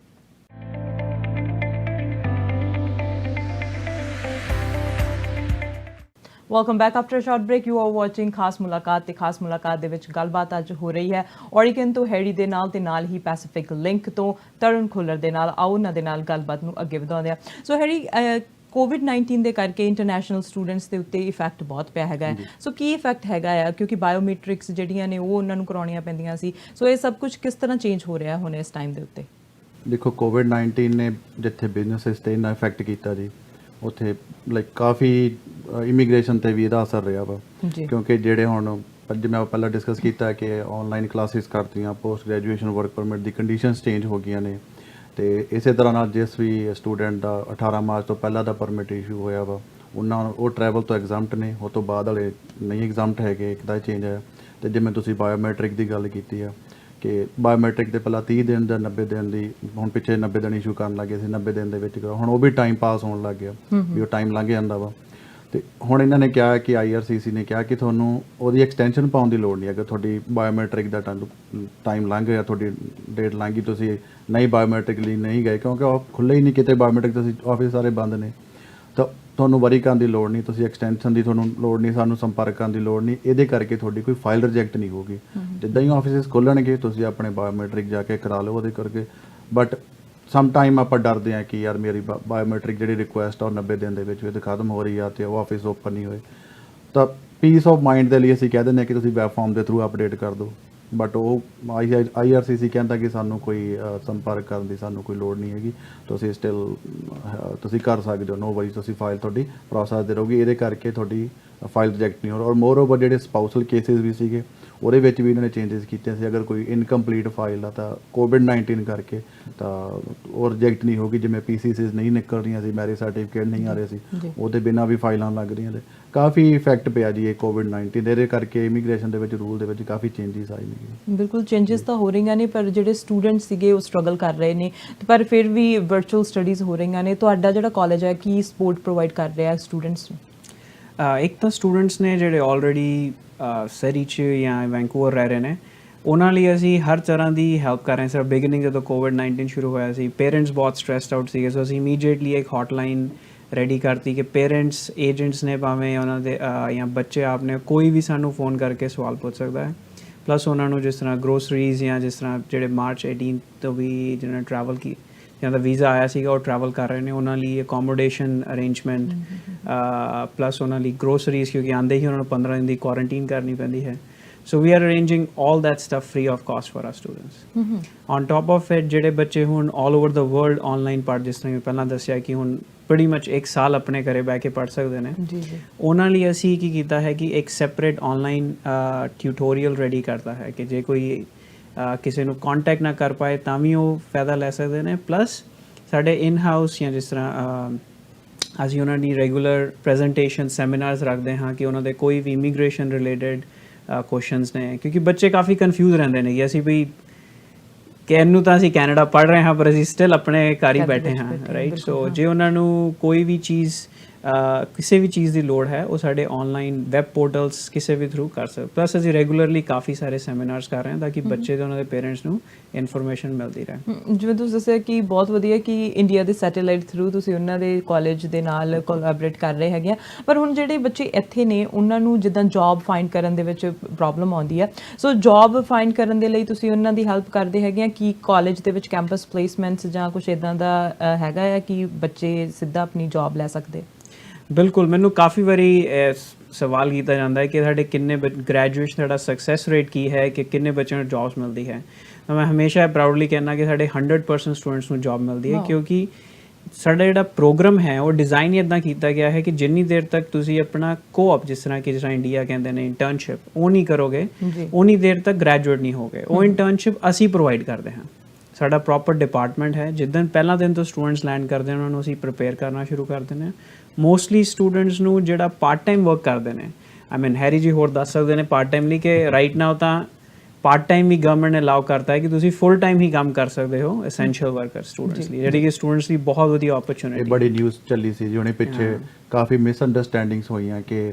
Welcome back after short break. You are watching ਖਾਸ ਮੁਲਾਕਾਤ, ਤੇ ਖਾਸ ਮੁਲਾਕਾਤ ਦੇ ਵਿੱਚ ਗੱਲਬਾਤ ਅੱਜ ਹੋ ਰਹੀ ਹੈ ਓਰੀਗਨ ਤੋਂ ਹੈਰੀ ਦੇ ਨਾਲ ਤੇ ਨਾਲ ਹੀ ਪੈਸੀਫਿਕ ਲਿੰਕ ਤੋਂ ਤਰੁਣ ਖੁੱਲਰ ਦੇ ਨਾਲ। ਆਓ ਉਹਨਾਂ ਦੇ ਨਾਲ ਗੱਲਬਾਤ ਨੂੰ ਅੱਗੇ ਵਧਾਉਂਦੇ ਹਾਂ। ਸੋ ਹੈਰੀ, COVID-19 ਦੇ ਕਰਕੇ ਇੰਟਰਨੈਸ਼ਨਲ ਸਟੂਡੈਂਟਸ ਦੇ ਉੱਤੇ ਇਫੈਕਟ ਬਹੁਤ ਪਿਆ ਹੈਗਾ ਹੈ। ਸੋ ਕੀ ਇਫੈਕਟ ਹੈਗਾ ਆ, ਕਿਉਂਕਿ ਬਾਇਓਮੈਟ੍ਰਿਕਸ ਜਿਹੜੀਆਂ ਨੇ ਉਹ ਉਹਨਾਂ ਨੂੰ ਕਰਾਉਣੀਆਂ ਪੈਂਦੀਆਂ ਸੀ। ਸੋ ਇਹ ਸਭ ਕੁਝ ਕਿਸ ਤਰ੍ਹਾਂ ਚੇਂਜ ਹੋ ਰਿਹਾ ਹੁਣ ਇਸ ਟਾਈਮ ਦੇ ਉੱਤੇ? ਦੇਖੋ, COVID-19 ਨੇ ਜਿੱਥੇ ਬਿਜ਼ਨਸਿਸ ਤੇ ਇੰਨਾ ਇਫੈਕਟ ਕੀਤਾ ਜੀ, ਉੱਥੇ ਲਾਈਕ ਕਾਫੀ ਇਮੀਗ੍ਰੇਸ਼ਨ ਤੇ ਵੀ ਇਹਦਾ ਅਸਰ ਰਿਹਾ ਵਾ। ਕਿਉਂਕਿ ਜਿਹੜੇ ਹੁਣ ਜਿਵੇਂ ਪਹਿਲਾਂ ਡਿਸਕਸ ਕੀਤਾ ਕਿ ਆਨਲਾਈਨ ਕਲਾਸਿਸ ਕਰਤੀਆਂ, ਪੋਸਟ ਗ੍ਰੈਜੂਏਸ਼ਨ ਵਰਕ ਪਰਮਿਟ ਦੀ ਕੰਡੀਸ਼ਨਸ ਚੇਂਜ ਹੋ ਗਈਆਂ ਨੇ, ਤੇ ਇਸੇ ਤਰ੍ਹਾਂ ਨਾਲ ਜਿਸ ਵੀ ਸਟੂਡੈਂਟ ਦਾ 18 ਮਾਰਚ ਤੋਂ ਪਹਿਲਾਂ ਦਾ ਪਰਮਿਟ ਇਸ਼ੂ ਹੋਇਆ ਵਾ, ਉਹ ਟਰੈਵਲ ਤੋਂ ਐਗਜ਼ੈਂਪਟ ਨੇ, ਉਹ ਤੋਂ ਬਾਅਦ ਵਾਲੇ ਨਹੀਂ ਐਗਜ਼ੈਂਪਟ ਹੈਗੇ। ਇੱਕ ਦਾ ਚੇਂਜ ਹੈ। ਤੇ ਜਿਵੇਂ ਤੁਸੀਂ ਬਾਇਓਮੈਟ੍ਰਿਕ ਦੀ ਗੱਲ ਕੀਤੀ ਆ ਕਿ ਬਾਇਓਮੈਟ੍ਰਿਕ ਦੇ ਪਹਿਲਾਂ 30 ਦਿਨ ਜਾਂ 90 ਦਿਨ ਦੀ, ਹੁਣ ਪਿੱਛੇ 90 ਦਿਨ ਇਸ਼ੂ ਕਰਨ ਲੱਗੇ ਸੀ, 90 ਦਿਨ ਦੇ ਵਿੱਚ ਕਰੋ। ਹੁਣ ਉਹ ਵੀ ਟਾਈਮ ਪਾਸ ਹੋਣ ਲੱਗ ਗਿਆ ਵੀ ਉਹ ਟਾਈਮ ਲੰਘ ਜਾਂਦਾ ਵਾ। ਤੇ ਹੁਣ ਇਹਨਾਂ ਨੇ ਕਿਹਾ ਕਿ IRCC ਨੇ ਕਿਹਾ ਕਿ ਤੁਹਾਨੂੰ ਉਹਦੀ ਐਕਸਟੈਂਸ਼ਨ ਪਾਉਣ ਦੀ ਲੋੜ ਨਹੀਂ। ਅਗਰ ਤੁਹਾਡੀ ਬਾਇਓਮੈਟ੍ਰਿਕ ਦਾ ਟਾਈਮ ਲੰਘ ਗਿਆ, ਤੁਹਾਡੀ ਡੇਟ ਲੰਘ ਗਈ, ਤੁਸੀਂ ਨਹੀਂ ਬਾਇਓਮੈਟ੍ਰਿਕ ਲਈ ਨਹੀਂ ਗਏ, ਕਿਉਂਕਿ ਉਹ ਖੁੱਲ੍ਹੇ ਹੀ ਨਹੀਂ ਕਿਤੇ ਬਾਇਓਮੈਟ੍ਰਿਕ, ਤੁਸੀਂ ਆਫਿਸ ਸਾਰੇ ਬੰਦ ਨੇ, ਤਾਂ ਤੁਹਾਨੂੰ ਵਰੀ ਕਰਨ ਦੀ ਲੋੜ ਨਹੀਂ, ਤੁਸੀਂ ਐਕਸਟੈਂਸ਼ਨ ਦੀ ਤੁਹਾਨੂੰ ਲੋੜ ਨਹੀਂ, ਸਾਨੂੰ ਸੰਪਰਕ ਕਰਨ ਦੀ ਲੋੜ ਨਹੀਂ। ਇਹਦੇ ਕਰਕੇ ਤੁਹਾਡੀ ਕੋਈ ਫਾਈਲ ਰਿਜੈਕਟ ਨਹੀਂ ਹੋਊਗੀ। ਜਿੱਦਾਂ ਹੀ ਆਫਿਸਿਸ ਖੋਲ੍ਹਣਗੇ ਤੁਸੀਂ ਆਪਣੇ ਬਾਇਓਮੈਟ੍ਰਿਕ ਜਾ ਕੇ ਕਰਾ ਲਓ ਉਹਦੇ ਕਰਕੇ। ਬਟ ਸਮ ਟਾਈਮ ਆਪਾਂ ਡਰਦੇ ਹਾਂ ਕਿ ਯਾਰ ਮੇਰੀ ਬਾਇਓਮੈਟ੍ਰਿਕ ਜਿਹੜੀ ਰਿਕੁਐਸਟ ਆ ਉਹ 90 ਦਿਨ ਦੇ ਵਿੱਚ ਖਤਮ ਹੋ ਰਹੀ ਆ ਤੇ ਉਹ ਆਫਿਸ ਓਪਨ ਨਹੀਂ ਹੋਏ, ਤਾਂ ਪੀਸ ਆਫ ਮਾਈਂਡ ਦੇ ਲਈ ਅਸੀਂ ਕਹਿ ਦਿੰਦੇ ਹਾਂ ਕਿ ਤੁਸੀਂ ਵੈਬ ਫਾਰਮ ਦੇ ਥਰੂ ਅਪਡੇਟ ਕਰ ਦਿਓ। ਬਟ ਉਹ IRCC ਕਹਿੰਦਾ ਕਿ ਸਾਨੂੰ ਕੋਈ ਸੰਪਰਕ ਕਰਨ ਦੀ ਸਾਨੂੰ ਕੋਈ ਲੋੜ ਨਹੀਂ ਹੈਗੀ, ਤੁਸੀਂ ਕਰ ਸਕਦੇ ਹੋ। ਨੋ ਵਰੀ, ਤੁਸੀਂ ਫਾਈਲ ਤੁਹਾਡੀ ਪ੍ਰੋਸੈਸ ਦੇ ਰਹੂਗੀ। ਇਹਦੇ ਕਰਕੇ ਤੁਹਾਡੀ ਫਾਈਲ ਰਿਜੈਕਟ ਨਹੀਂ ਹੋ ਰਹੀ। ਔਰ ਮੋਰ ਓਵਰ ਜਿਹੜੇ ਸਪਾਊਸਲ ਕੇਸਿਸ ਵੀ ਸੀਗੇ ਉਹਦੇ ਵਿੱਚ ਵੀ ਇਹਨਾਂ ਨੇ ਚੇਂਜਸ ਕੀਤੇ ਸੀ। ਅਗਰ ਕੋਈ ਇਨਕੰਪਲੀਟ ਫਾਈਲ ਆ ਤਾਂ ਕੋਵਿਡ-19 ਕਰਕੇ ਤਾਂ ਉਹ ਰਿਜੈਕਟ ਨਹੀਂ ਹੋਗੀ। ਜਿਵੇਂ ਪੀਸੀਸੀਸ ਨਹੀਂ ਨਿਕਲ ਰਹੀਆਂ ਸੀ, ਮੈਰਿਜ ਸਰਟੀਫਿਕੇਟ ਨਹੀਂ ਆ ਰਹੇ ਸੀ, ਉਹਦੇ ਬਿਨਾਂ ਵੀ ਫਾਈਲਾਂ ਲੱਗ ਰਹੀਆਂ ਨੇ। ਕਾਫੀ ਇਫੈਕਟ ਪਿਆ ਜੀ ਇਹ ਕੋਵਿਡ-19 ਦੇ। ਇਹਦੇ ਕਰਕੇ ਇਮੀਗ੍ਰੇਸ਼ਨ ਦੇ ਵਿੱਚ ਰੂਲ ਦੇ ਵਿੱਚ ਕਾਫੀ ਚੇਂਜਸ ਆਏ ਨੇ। ਬਿਲਕੁਲ ਚੇਂਜਸ ਤਾਂ ਹੋ ਰਹੀਆਂ ਨੇ, ਪਰ ਜਿਹੜੇ ਸਟੂਡੈਂਟ ਸੀਗੇ ਉਹ ਸਟਰਗਲ ਕਰ ਰਹੇ ਨੇ, ਪਰ ਫਿਰ ਵੀ ਵਰਚੁਅਲ ਸਟੱਡੀਜ਼ ਹੋ ਰਹੀਆਂ ਨੇ। ਤੁਹਾਡਾ ਜਿਹੜਾ ਕਾਲਜ ਹੈ ਕੀ ਸਪੋਰਟ ਪ੍ਰੋਵਾਈਡ ਕਰ ਰਿਹਾ ਸਟੂਡੈਂਟਸ ਨੂੰ? ਇੱਕ ਤਾਂ ਸਟੂਡੈਂਟਸ ਨੇ ਜਿਹੜੇ ਆਲਰੇਡੀ ਸਰੀ 'ਚ ਜਾਂ ਵੈਂਕੂਵਰ ਰਹਿ ਰਹੇ ਨੇ, ਉਹਨਾਂ ਲਈ ਅਸੀਂ ਹਰ ਤਰ੍ਹਾਂ ਦੀ ਹੈਲਪ ਕਰ ਰਹੇ ਹਾਂ। ਸਰ ਬਿਗਨਿੰਗ ਜਦੋਂ ਕੋਵਿਡ-19 ਸ਼ੁਰੂ ਹੋਇਆ ਸੀ, ਪੇਰੈਂਟਸ ਬਹੁਤ ਸਟ੍ਰੈਸਡ ਆਊਟ ਸੀਗੇ, ਸੋ ਅਸੀਂ ਇਮੀਡੀਏਟਲੀ ਇੱਕ ਹੌਟਲਾਈਨ ਰੈਡੀ ਕਰਤੀ ਕਿ ਪੇਰੈਂਟਸ ਏਜੰਟਸ ਨੇ ਭਾਵੇਂ ਉਹਨਾਂ ਦੇ ਜਾਂ ਬੱਚੇ ਆਪ ਨੇ, ਕੋਈ ਵੀ ਸਾਨੂੰ ਫੋਨ ਕਰਕੇ ਸਵਾਲ ਪੁੱਛ ਸਕਦਾ ਹੈ। ਪਲੱਸ ਉਹਨਾਂ ਨੂੰ ਜਿਸ ਤਰ੍ਹਾਂ ਗਰੋਸਰੀਜ਼ ਜਾਂ ਜਿਸ ਤਰ੍ਹਾਂ ਜਿਹੜੇ ਮਾਰਚ 18 ਤੋਂ ਵੀ ਜਿਹਨਾਂ ਨੇ ਟਰੈਵਲ ਕੀ ਜਾਂ ਦਾ ਵੀਜ਼ਾ ਆਇਆ ਸੀਗਾ ਉਹ ਟਰੈਵਲ ਕਰ ਰਹੇ ਨੇ, ਉਹਨਾਂ ਲਈ ਅਕੋਮੋਡੇਸ਼ਨ ਅਰੇਂਜਮੈਂਟ ਪਲੱਸ ਉਹਨਾਂ ਲਈ ਗਰੋਸਰੀਜ਼, ਕਿਉਂਕਿ ਆਉਂਦੇ ਹੀ ਉਹਨਾਂ ਨੂੰ 15 ਦਿਨ ਦੀ ਕੁਆਰੰਟੀਨ ਕਰਨੀ ਪੈਂਦੀ ਹੈ। So we are arranging all that stuff free of cost for our students. On top of it, ਜਿਹੜੇ ਬੱਚੇ ਹੁਣ all over the world online ਪੜ੍ਹ, ਜਿਸ ਤਰ੍ਹਾਂ ਮੈਂ ਪਹਿਲਾਂ ਦੱਸਿਆ ਕਿ ਹੁਣ pretty much ਇੱਕ ਸਾਲ ਆਪਣੇ ਘਰੇ ਬਹਿ ਕੇ ਪੜ੍ਹ ਸਕਦੇ ਨੇ, ਉਹਨਾਂ ਲਈ ਅਸੀਂ ਕੀ ਕੀਤਾ ਹੈ ਕਿ ਇੱਕ ਸੈਪਰੇਟ ਆਨਲਾਈਨ ਟਿਊਟੋਰੀਅਲ ਰੈਡੀ ਕਰਤਾ ਹੈ ਕਿ ਜੇ ਕੋਈ ਕਿਸੇ ਨੂੰ ਕੰਟੈਕਟ ਨਾ ਕਰ ਪਾਏ ਤਾਂ ਵੀ ਉਹ ਫਾਇਦਾ ਲੈ ਸਕਦੇ ਨੇ। ਪਲੱਸ ਸਾਡੇ ਇਨ ਹਾਊਸ ਜਾਂ ਜਿਸ ਤਰ੍ਹਾਂ ਅਸੀਂ ਉਹਨਾਂ ਦੀ ਰੈਗੂਲਰ ਪ੍ਰੈਜੈਂਟੇਸ਼ਨ ਸੈਮੀਨਾਰਸ ਰੱਖਦੇ ਹਾਂ ਕਿ ਉਹਨਾਂ ਦੇ ਕੋਈ ਵੀ ਇਮੀਗ੍ਰੇਸ਼ਨ ਰਿਲੇਟਡ ਕੁਐਸਚਨਸ ਨੇ, ਕਿਉਂਕਿ ਬੱਚੇ ਕਾਫੀ ਕਨਫਿਊਜ਼ ਰਹਿੰਦੇ ਨੇ ਕਿ ਅਸੀਂ ਵੀ ਕਹਿਣ ਨੂੰ ਤਾਂ ਅਸੀਂ ਕੈਨੇਡਾ ਪੜ੍ਹ ਰਹੇ ਹਾਂ ਪਰ ਅਸੀਂ ਸਟਿਲ ਆਪਣੇ ਘਰ ਹੀ ਬੈਠੇ ਹਾਂ, ਰਾਈਟ। ਸੋ ਜੇ ਉਹਨਾਂ ਨੂੰ ਕੋਈ ਵੀ ਚੀਜ਼ ਕਿਸੇ ਵੀ ਚੀਜ਼ ਦੀ ਲੋੜ ਹੈ ਉਹ ਸਾਡੇ ਆਨਲਾਈਨ ਵੈਬ ਪੋਰਟਲਸ ਕਿਸੇ ਵੀ ਥਰੂ ਕਰ ਸਕਦੇ। ਪਲੱਸ ਅਸੀਂ ਰੈਗੂਲਰਲੀ ਕਾਫੀ ਸਾਰੇ ਸੈਮੀਨਾਰਸ ਕਰ ਰਹੇ ਹਾਂ ਤਾਂ ਕਿ ਬੱਚੇ ਤੇ ਉਹਨਾਂ ਦੇ ਪੇਰੈਂਟਸ ਨੂੰ ਇਨਫੋਰਮੇਸ਼ਨ ਮਿਲਦੀ ਰਹੇ। ਜਿਵੇਂ ਤੁਸੀਂ ਦੱਸਿਆ ਕਿ ਬਹੁਤ ਵਧੀਆ ਕਿ ਇੰਡੀਆ ਦੇ ਸੈਟੇਲਾਈਟ ਥਰੂ ਤੁਸੀਂ ਉਹਨਾਂ ਦੇ ਕਾਲਜ ਦੇ ਨਾਲ ਕੋਲੈਬੋਰੇਟ ਕਰ ਰਹੇ ਹੈਗੇ ਆ, ਪਰ ਹੁਣ ਜਿਹੜੇ ਬੱਚੇ ਇੱਥੇ ਨੇ ਉਹਨਾਂ ਨੂੰ ਜਿੱਦਾਂ ਜੌਬ ਫਾਈਂਡ ਕਰਨ ਦੇ ਵਿੱਚ ਪ੍ਰੋਬਲਮ ਆਉਂਦੀ ਆ, ਸੋ ਜੌਬ ਫਾਈਂਡ ਕਰਨ ਦੇ ਲਈ ਤੁਸੀਂ ਉਹਨਾਂ ਦੀ ਹੈਲਪ ਕਰਦੇ ਹੈਗੇ ਆ ਕਿ ਕਾਲਜ ਦੇ ਵਿੱਚ ਕੈਂਪਸ ਪਲੇਸਮੈਂਟਸ ਜਾਂ ਕੁਝ ਇਦਾਂ ਦਾ ਹੈਗਾ ਆ ਕਿ ਬੱਚੇ ਸਿੱਧਾ ਆਪਣੀ ਜੌਬ ਲੈ ਸਕਦੇ? ਬਿਲਕੁਲ, ਮੈਨੂੰ ਕਾਫੀ ਵਾਰੀ ਸਵਾਲ ਕੀਤਾ ਜਾਂਦਾ ਹੈ ਕਿ ਸਾਡੇ ਕਿੰਨੇ ਗ੍ਰੈਜੂਏਸ਼ਨ ਦਾ ਸਕਸੈਸ ਰੇਟ ਕੀ ਹੈ, ਕਿ ਕਿੰਨੇ ਬੱਚਿਆਂ ਨੂੰ ਜੌਬਸ ਮਿਲਦੀ ਹੈ। ਤਾਂ ਮੈਂ ਹਮੇਸ਼ਾ ਪ੍ਰਾਊਡਲੀ ਕਹਿਣਾ ਕਿ ਸਾਡੇ 100% ਸਟੂਡੈਂਟਸ ਨੂੰ ਜੌਬ ਮਿਲਦੀ ਹੈ, ਕਿਉਂਕਿ ਸਾਡਾ ਜਿਹੜਾ ਪ੍ਰੋਗਰਾਮ ਹੈ ਉਹ ਡਿਜ਼ਾਈਨ ਹੀ ਇੱਦਾਂ ਕੀਤਾ ਗਿਆ ਹੈ ਕਿ ਜਿੰਨੀ ਦੇਰ ਤੱਕ ਤੁਸੀਂ ਆਪਣਾ ਕੋਆਪ, ਜਿਸ ਤਰ੍ਹਾਂ ਇੰਡੀਆ ਕਹਿੰਦੇ ਨੇ ਇੰਟਰਨਸ਼ਿਪ, ਉਹ ਨਹੀਂ ਕਰੋਗੇ ਉਨੀ ਦੇਰ ਤੱਕ ਗ੍ਰੈਜੂਏਟ ਨਹੀਂ ਹੋਗੇ। ਉਹ ਇੰਟਰਨਸ਼ਿਪ ਅਸੀਂ ਪ੍ਰੋਵਾਈਡ ਕਰਦੇ ਹਾਂ, ਸਾਡਾ ਪ੍ਰੋਪਰ ਡਿਪਾਰਟਮੈਂਟ ਹੈ। ਜਿੱਦਣ ਪਹਿਲਾ ਦਿਨ ਤੋਂ ਸਟੂਡੈਂਟਸ ਲੈਂਡ ਕਰਦੇ ਨੇ ਉਹਨਾਂ ਨੂੰ ਅਸੀਂ ਪ੍ਰਿਪੇਅਰ ਕਰਨਾ ਸ਼ੁਰੂ ਕਰ ਦਿੰਦੇ ਹਾਂ। ਮੋਸਟਲੀ ਸਟੂਡੈਂਟਸ ਨੂੰ ਜਿਹੜਾ ਪਾਰਟ ਟਾਈਮ ਵਰਕ ਕਰਦੇ ਨੇ, ਆਈ ਮੀਨ ਹੈਰੀ ਜੀ ਹੋਰ ਦੱਸ ਸਕਦੇ ਨੇ ਪਾਰਟ ਟਾਈਮ ਲਈ ਕਿ ਰਾਈਟ ਨਾਓ ਤਾਂ ਪਾਰਟ ਟਾਈਮ ਵੀ ਗਵਰਨਮੈਂਟ ਨੇ ਅਲਾਉ ਕਰਤਾ ਹੈ ਕਿ ਤੁਸੀਂ ਫੁੱਲ ਟਾਈਮ ਹੀ ਕੰਮ ਕਰ ਸਕਦੇ ਹੋ ਐਸੈਂਸ਼ੀਅਲ ਵਰਕਰ ਸਟੂਡੈਂਟਸ ਲਈ, ਜਿਹੜੀ ਕਿ ਸਟੂਡੈਂਟਸ ਲਈ ਬਹੁਤ ਵਧੀਆ ਓਪਰਚੁਨਿਟੀ। ਇਹ ਬੜੀ ਨਿਊਜ਼ ਚੱਲੀ ਸੀ ਜੀ ਹੁਣੇ ਪਿੱਛੇ, ਕਾਫੀ ਮਿਸਅੰਡਰਸਟੈਂਡਿੰਗਸ ਹੋਈਆਂ ਕਿ